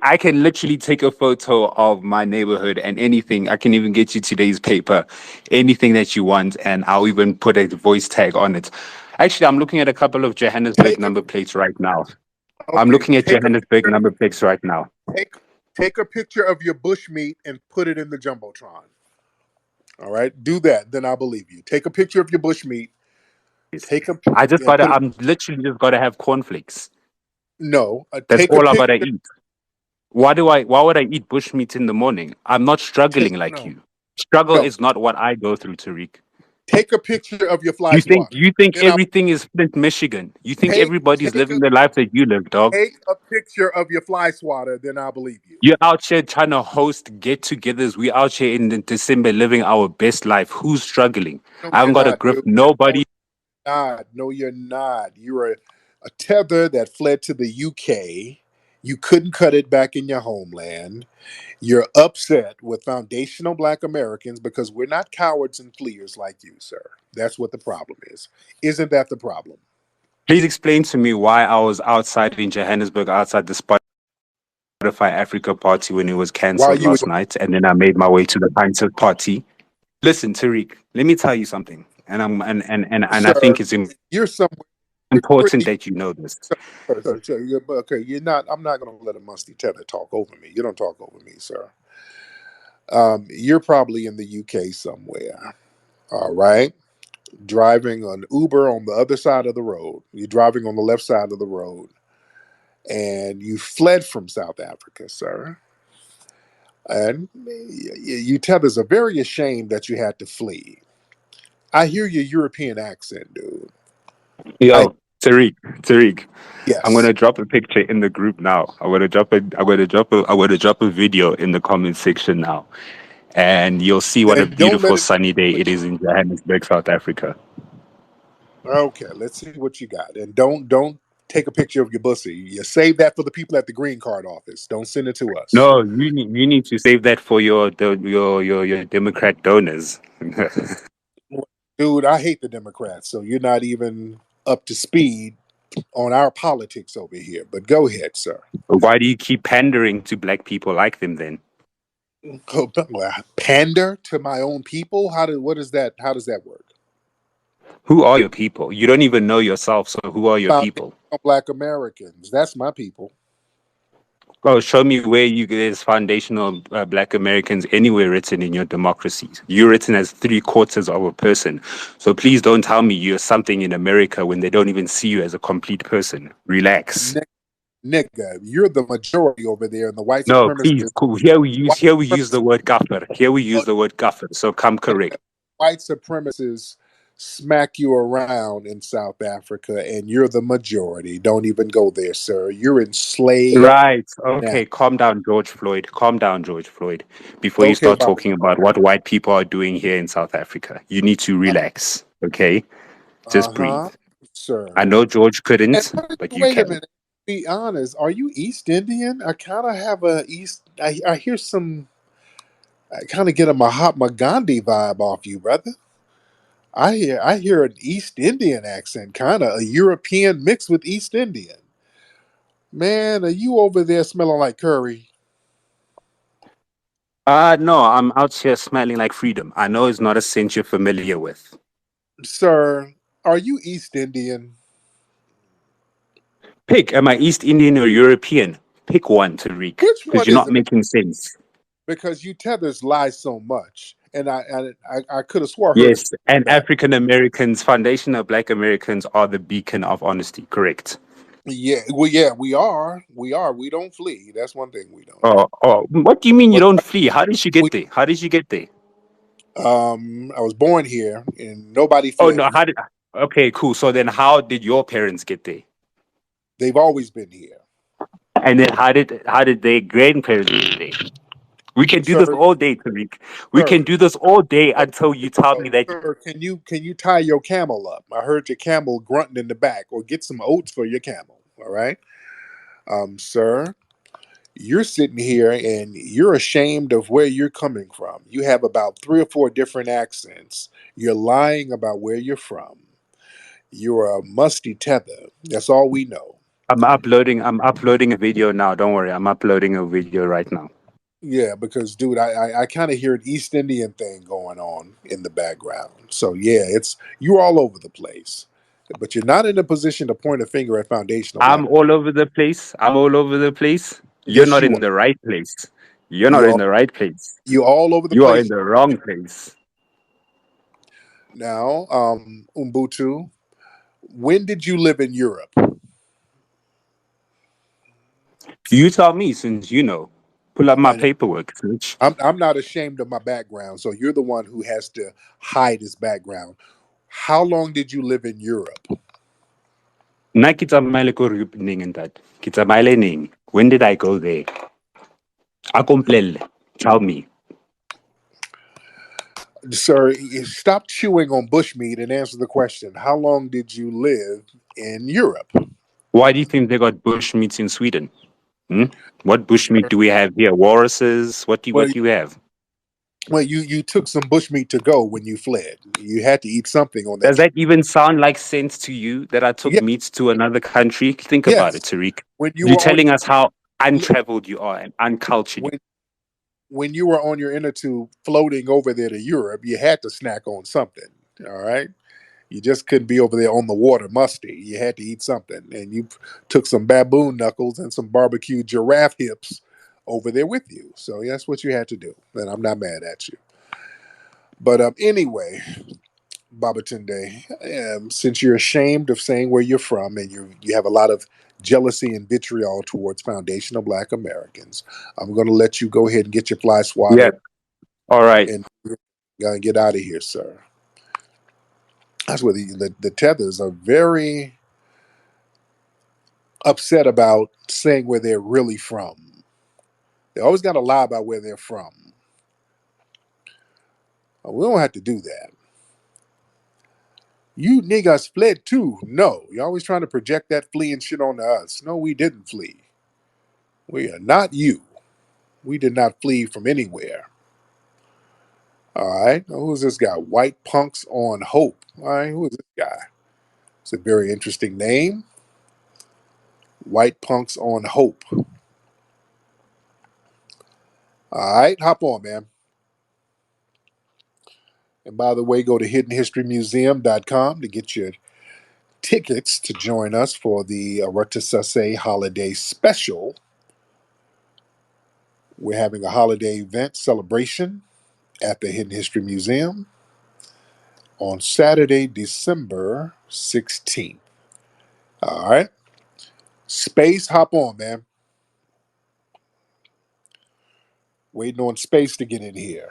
G: I can literally take a photo of my neighborhood and anything. I can even get you today's paper, anything that you want, and I'll even put a voice tag on it. Actually, I'm looking at a couple of Johannesburg
B: Take a
G: number plates right now. I'm
B: okay.
G: looking at
B: Take a
G: Johannesburg
B: picture.
G: number plates right now.
B: Take take a picture of your bush meat and put it in the jumbotron. All right, do that. Then I'll believe you. Take a picture of your bush meat. Take a and put it.
G: I'm literally just gotta have cornflakes.
B: No,
G: That's
B: take a
G: all I gotta
B: picture.
G: eat. Why would I eat bushmeat in the morning? I'm not struggling like
B: No,
G: you. Struggle
B: no.
G: is not what I go through, Tariq.
B: Take a picture of your fly swatter.
G: You think
B: Then I'll
G: everything is Flint, Michigan? You think
B: take
G: everybody's
B: take a
G: living the life that you live, dog?
B: take a picture of your fly swatter. Then I'll believe you.
G: You're out here trying to host get-togethers. We out here in December living our best life. Who's struggling?
B: No,
G: I
B: you're
G: haven't got a
B: not,
G: grip.
B: dude. No,
G: Nobody.
B: not. No, you're not. You're a tether that fled to the UK. You couldn't cut it back in your homeland. You're upset with foundational black Americans because we're not cowards and fleers like you, sir. That's what the problem is. Isn't that the problem?
G: Please explain to me why I was outside in Johannesburg, outside the Spotify Africa party when it was
B: While
G: cancelled
B: you were,
G: last night, and then I made my way to the Pints party. Listen, Tariq, let me tell you something, and I
B: sir,
G: think it's
B: you're somewhere. You're,
G: important that you know this.
B: sir, okay, you're not. I'm not going to let a musty tether talk over me. You don't talk over me, sir. You're probably in the UK somewhere. All right, driving an Uber on the other side of the road. You're driving on the left side of the road, and you fled from South Africa, sir. And you tell us are very ashamed that you had to flee. I hear your European accent, dude. I
G: Yo, Tariq, I'm
B: yes,
G: gonna drop a picture in the group now. I'm gonna drop a video in the comment section now, and you'll see what a
B: and don't let
G: beautiful
B: it.
G: sunny day
B: What
G: it is in Johannesburg, South Africa.
B: okay, let's see what you got, and don't take a picture of your bussy. You save that for the people at the green card office. Don't send it to us,
G: No, you need to save that for your Democrat donors.
B: dude. I hate the Democrats, so you're not even up to speed on our politics over here. But go ahead, sir.
G: Why do you keep pandering to black people like them then?
B: Pander to my own people? What is that? How does that work?
G: Who are your people? You don't even know yourself, so who are your people?
B: Foundational Black Americans. That's my people.
G: Oh, show me where there's foundational black Americans anywhere written in your democracies. You're written as three-quarters of a person. So please don't tell me you're something in America when they don't even see you as a complete person. Relax.
B: Ni- Nigga, you're the majority over there, and the white
G: No, please.
B: supremacists.
G: Cool.
B: White
G: Here we use the
B: supremacists.
G: word gaffer. Here we
B: uh,
G: use the word gaffer. So come correct.
B: nigga, white supremacists smack you around in South Africa, and you're the majority. Don't even go there, sir. You're enslaved
G: Right.
B: now.
G: Okay. Calm down, George Floyd. Calm down, George Floyd. Before you
B: Okay,
G: start
B: Baba.
G: talking about what white people are doing here in South Africa, you need to relax. Okay. Just breathe.
B: Uh-huh,
G: I
B: sir.
G: know George
B: And
G: couldn't, but you
B: wait a
G: can.
B: minute. Be honest. Are you East Indian? I kind of have a East. I hear some. I kind of get a Mahatma Gandhi vibe off you, brother. I hear an East Indian accent, kind of a European mixed with East Indian. Man, are you over there smelling like curry,
G: No, I'm out here smelling like freedom. I know it's not a scent you're familiar with.
B: sir? Are you East Indian?
G: Pick, am I East Indian or European? Pick one, Tariq,
B: Which
G: because
B: one
G: you're
B: is
G: not
B: it?
G: making sense.
B: Because you tethers lie so much, and I could have swore I heard a
G: Yes, and
B: back.
G: African Americans, foundational black Americans are the beacon of honesty, correct?
B: Yeah, well, yeah, we are. We are. We don't flee. That's one thing we don't do.
G: What do you mean you
B: But
G: don't flee? How did you
B: we,
G: get there? How did you get there?
B: I was born here, and nobody
G: Oh
B: fled
G: no,
B: here.
G: Okay, cool. So then, how did your parents get there?
B: They've always been here,
G: And then how did their grandparents get there? We can do
B: sir.
G: this all day, Tariq. We can
B: Sir,
G: do this all day until you tell me that.
B: sir, can you tie your camel up? I heard your camel grunting in the back, or get some oats for your camel. All right, sir. You're sitting here and you're ashamed of where you're coming from. You have about three or four different accents. You're lying about where you're from. You're a musty tether. That's all we know.
G: I'm uploading a video now. Don't worry. I'm uploading a video right now.
B: Yeah, because dude, I kind of hear an East Indian thing going on in the background. So yeah, it's you're all over the place, but you're not in a position to point a finger at foundational black.
G: I'm all over the place. I'm all over the place. You're
B: Yes,
G: not
B: you
G: in
B: are.
G: the right place. You're not
B: You
G: in
B: are.
G: the right place.
B: You all over the
G: You are in
B: place
G: the wrong place.
B: now. Umbutu, when did you live in Europe?
G: You tell me since you know. Pull up my
B: And
G: paperwork, Twitch.
B: I'm not ashamed of my background, so you're the one who has to hide his background. How long did you live in Europe?
G: Na kitsamaya ko ning and that. Kitsamaya ning. When did I go there? Akomplele. Tell me.
B: Sir, stop chewing on bushmeat and answer the question. How long did you live in Europe?
G: Why do you think they got bush meats in Sweden? Hmm? What bush meat do we have here? Walruses?
B: Well,
G: What do you have?
B: you took some bushmeat to go when you fled. You had to eat something on that
G: Does
B: trip.
G: that even sound like sense to you that I took
B: Yeah,
G: meats to another country? Think about it,
B: yes.
G: Tariq.
B: When you
G: You're
B: were on
G: telling us how
B: your
G: untraveled you are and uncultured.
B: when when you were on your inner tube floating over there to Europe, you had to snack on something. All right. You just couldn't be over there on the water musty. You had to eat something. And you took some baboon knuckles and some barbecue giraffe hips over there with you. So that's what you had to do. And I'm not mad at you. But anyway, Babatunde, since you're ashamed of saying where you're from and you have a lot of jealousy and vitriol towards foundational Black Americans, I'm going to let you go ahead and get your fly
G: Yeah.
B: swatter
G: All right.
B: and get out of here, sir. That's where the tethers are very upset about saying where they're really from. They always got to lie about where they're from. We don't have to do that. You niggas fled too. No, you're always trying to project that fleeing shit onto us. No, we didn't flee. We are not you. We did not flee from anywhere. All right. Who's this guy? White Punks on Hope. All right. Who is this guy? It's a very interesting name. White Punks on Hope. All right. Hop on, man. And by the way, go to hiddenhistorymuseum.com to get your tickets to join us for the Aratasase Holiday Special. We're having a holiday event celebration at the Hidden History Museum on Saturday, December 16th. All right. Space, hop on, man. Waiting on Space to get in here.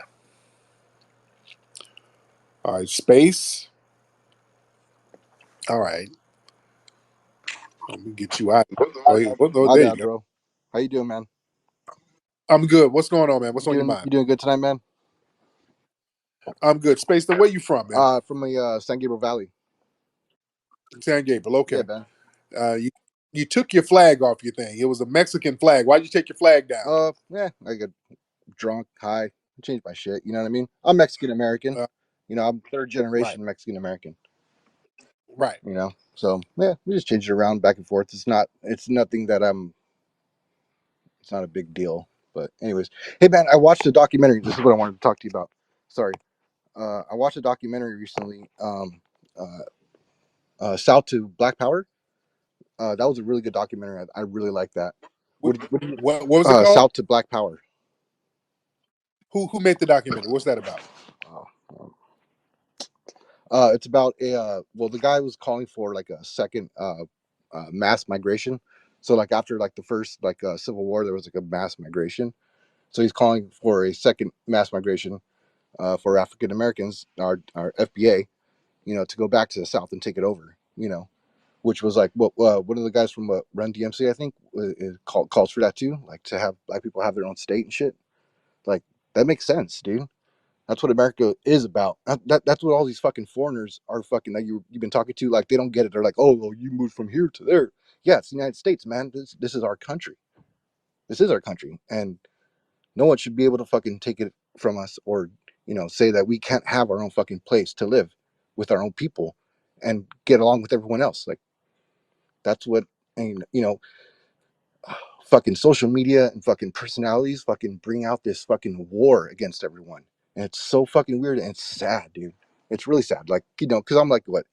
B: All right, Space. All right. Let me get you out. Oh,
H: My
B: there you
H: bad,
B: go.
H: bro. How you doing, man?
B: I'm good. What's going on, man? What's
H: You
B: on your
H: doing
B: mind?
H: you doing good tonight, man?
B: I'm good. Space, where you from, man?
H: From the San Gabriel Valley.
B: San Gabriel.
H: Yeah,
B: Okay.
H: man.
B: You took your flag off your thing. It was a Mexican flag. Why'd you take your flag down?
H: Yeah, I got drunk, high, changed my shit. You know what I mean? I'm Mexican American.
B: Uh,
H: You know, I'm third
B: right,
H: generation Mexican American.
B: right.
H: You know, so yeah, we just changed it around back and forth. It's nothing that It's not a big deal. But anyways, hey man, I watched a documentary. This is what I wanted to talk to you about. Sorry. I watched a documentary recently. Uh, South to Black Power. That was a really good documentary. I really like that.
B: What was it called?
H: South to Black Power.
B: Who made the documentary? What's that about?
H: Uh, it's about the guy was calling for like a second mass migration. So like after like the first Civil War, there was like a mass migration. So he's calling for a second mass migration for African Americans, our FBA, to go back to the South and take it over, which was like what one of the guys from Run DMC, I think, calls for that too, like to have black people have their own state and shit. Like that makes sense, dude. That's what America is about. That's what all these fucking foreigners are fucking that you've been talking to. Like they don't get it. They're like, oh, well, you moved from here to there. Yeah, it's the United States, man. This is our country. This is our country, and no one should be able to fucking take it from us or say that we can't have our own fucking place to live with our own people and get along with everyone else. Like that's what and fucking social media and fucking personalities fucking bring out this fucking war against everyone. And it's so fucking weird and it's sad, dude. It's really sad. Like, because I'm like what?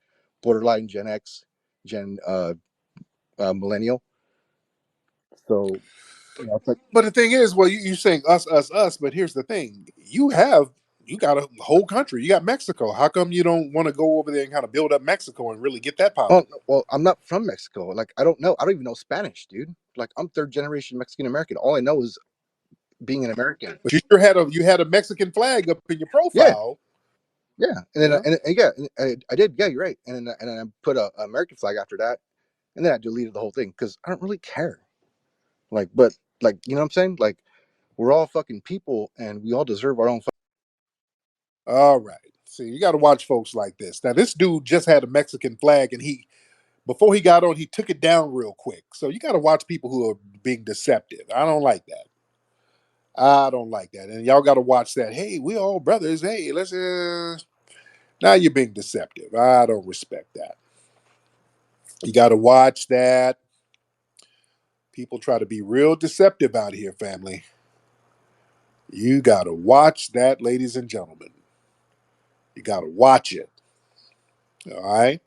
H: Borderline Gen X, Gen millennial. So, it's like,
B: But the thing is, well, you saying us, but here's the thing: you got a whole country. You got Mexico. How come you don't want to go over there and kind of build up Mexico and really get that
H: oh,
B: popping?
H: no, well, I'm not from Mexico. Like, I don't know. I don't even know Spanish, dude. Like, I'm third generation Mexican American. All I know is being an American.
B: But you had a Mexican flag up in your
H: Yeah,
B: profile.
H: yeah. And then,
B: Yeah.
H: and yeah, I did. Yeah, you're right. And then I put a American flag after that. And then I deleted the whole thing because I don't really care. Like, but like, you know what I'm saying? Like, we're all fucking people, and we all deserve our own.
B: All right. See, you got to watch folks like this. Now, this dude just had a Mexican flag, and before he got on, he took it down real quick. So you got to watch people who are being deceptive. I don't like that. I don't like that. And y'all got to watch that. Hey, we all brothers. Hey, let's. Now you're being deceptive. I don't respect that. You got to watch that. People try to be real deceptive out here, family. You got to watch that, ladies and gentlemen. You got to watch it. All right.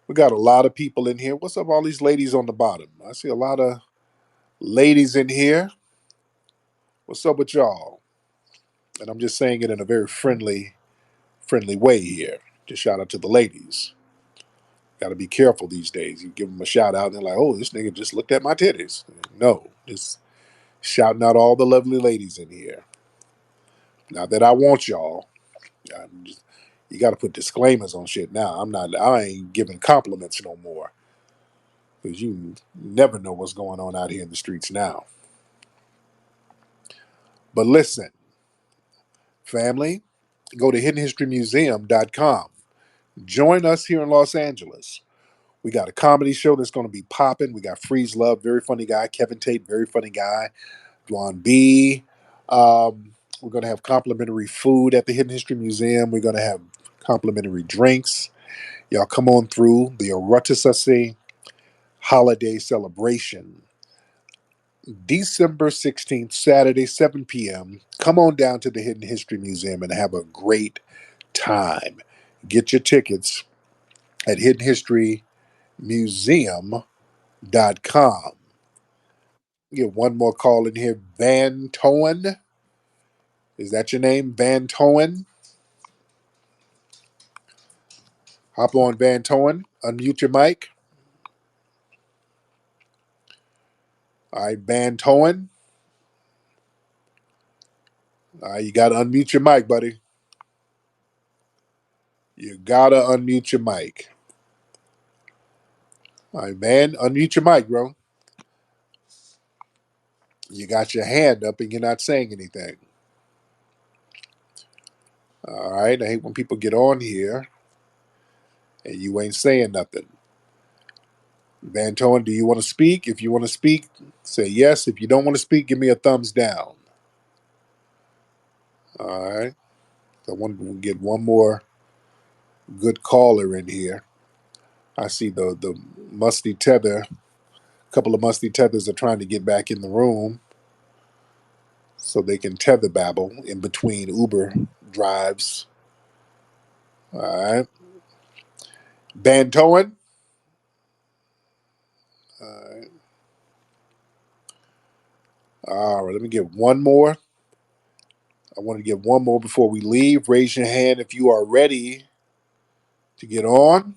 B: We got a lot of people in here. What's up, all these ladies on the bottom? I see a lot of ladies in here. What's up with y'all? And I'm just saying it in a very friendly way here. Just shout out to the ladies. Got to be careful these days. You give them a shout out and they're like, oh, this nigga just looked at my titties. No, just shouting out all the lovely ladies in here. Not that I want y'all. You got to put disclaimers on shit now. I ain't giving compliments no more. Because you never know what's going on out here in the streets now. But listen, family, go to hiddenhistorymuseum.com. Join us here in Los Angeles. We got a comedy show that's going to be popping. We got Freeze Love, very funny guy. Kevin Tate, very funny guy. Dwan B. We're going to have complimentary food at the Hidden History Museum. We're going to have complimentary drinks. Y'all come on through the Eroticity holiday celebration. December 16th, Saturday, 7 p.m. Come on down to the Hidden History Museum and have a great time. Get your tickets at hiddenhistorymuseum.com. Get one more call in here. Van Toen. Is that your name? Van Toen? Hop on, Van Toen. Unmute your mic. All right, Van Toen. All right, you got to unmute your mic, buddy. You got to unmute your mic. All right, man. Unmute your mic, bro. You got your hand up and you're not saying anything. All right. I hate when people get on here and you ain't saying nothing. Van Toen, do you want to speak? If you want to speak, say yes. If you don't want to speak, give me a thumbs down. All right. I want to get one more good caller in here. I see the musty tether. A couple of musty tethers are trying to get back in the room so they can tether babble in between Uber drives. All right. Van Toen. All right. All right. Let me get one more. I want to get one more before we leave. Raise your hand if you are ready to get on.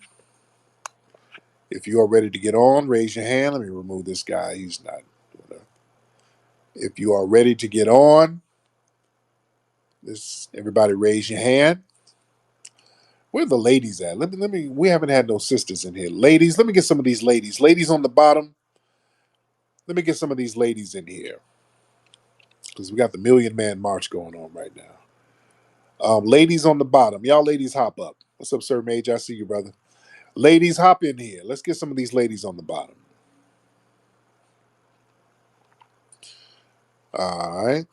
B: If you are ready to get on, raise your hand. Let me remove this guy. He's not. If you are ready to get on, everybody raise your hand. Where the ladies at? Let me. We haven't had no sisters in here. Ladies, let me get some of these ladies. Ladies on the bottom. Let me get some of these ladies in here because we got the Million Man March going on right now. Ladies on the bottom. Y'all ladies hop up. What's up, Sir Mage? I see you, brother. Ladies, hop in here. Let's get some of these ladies on the bottom. All right.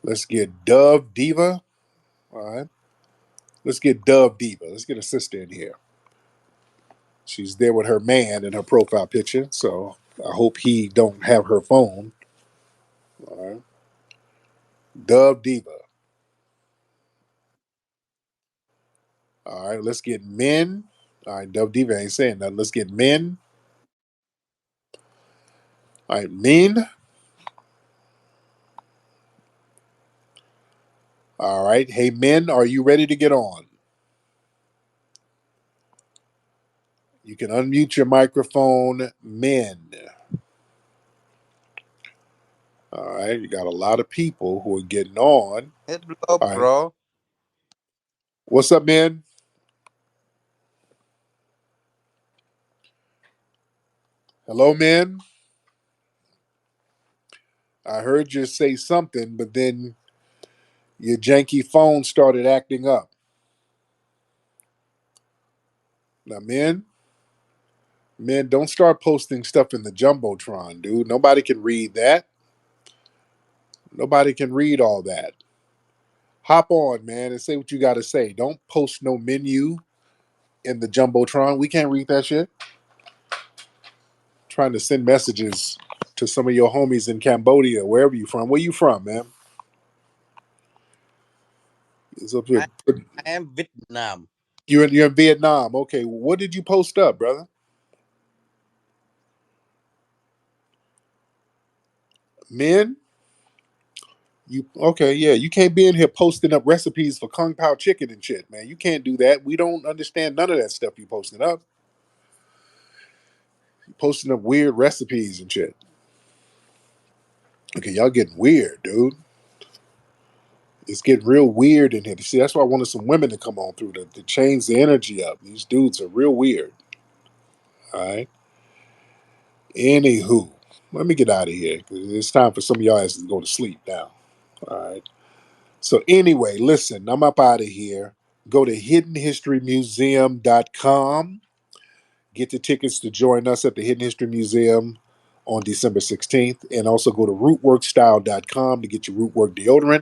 B: Let's get Dove Diva. All right. Let's get Dove Diva. Let's get a sister in here. She's there with her man in her profile picture, so I hope he don't have her phone. All right. Dove Diva. All right. Let's get men. All right. Dove Diva ain't saying nothing. Let's get men. All right. Men. All right. Hey, men, are you ready to get on? You can unmute your microphone, men. All right. You got a lot of people who are getting on.
I: Hit below,
B: All right.
I: bro.
B: What's up, men? Hello, men. I heard you say something, but then your janky phone started acting up. Now, men, don't start posting stuff in the Jumbotron, dude. Nobody can read that. Nobody can read all that. Hop on, man, and say what you got to say. Don't post no menu in the Jumbotron. We can't read that shit. Trying to send messages to some of your homies in Cambodia, wherever you from. Where you from, man? It's up here.
I: I, I am Vietnam.
B: You're in Vietnam. Okay, what did you post up, brother? Men? You okay? Yeah, you can't be in here posting up recipes for kung pao chicken and shit, man. You can't do that. We don't understand none of that stuff you posting up. You posting up weird recipes and shit. Okay, y'all getting weird, dude. It's getting real weird in here. See, that's why I wanted some women to come on through to change the energy up. These dudes are real weird. All right. Anywho, let me get out of here because it's time for some of y'all asses to go to sleep now. All right. So anyway, listen, I'm up out of here. Go to hiddenhistorymuseum.com. Get the tickets to join us at the Hidden History Museum on December 16th. And also go to rootworkstyle.com to get your Rootwork deodorant.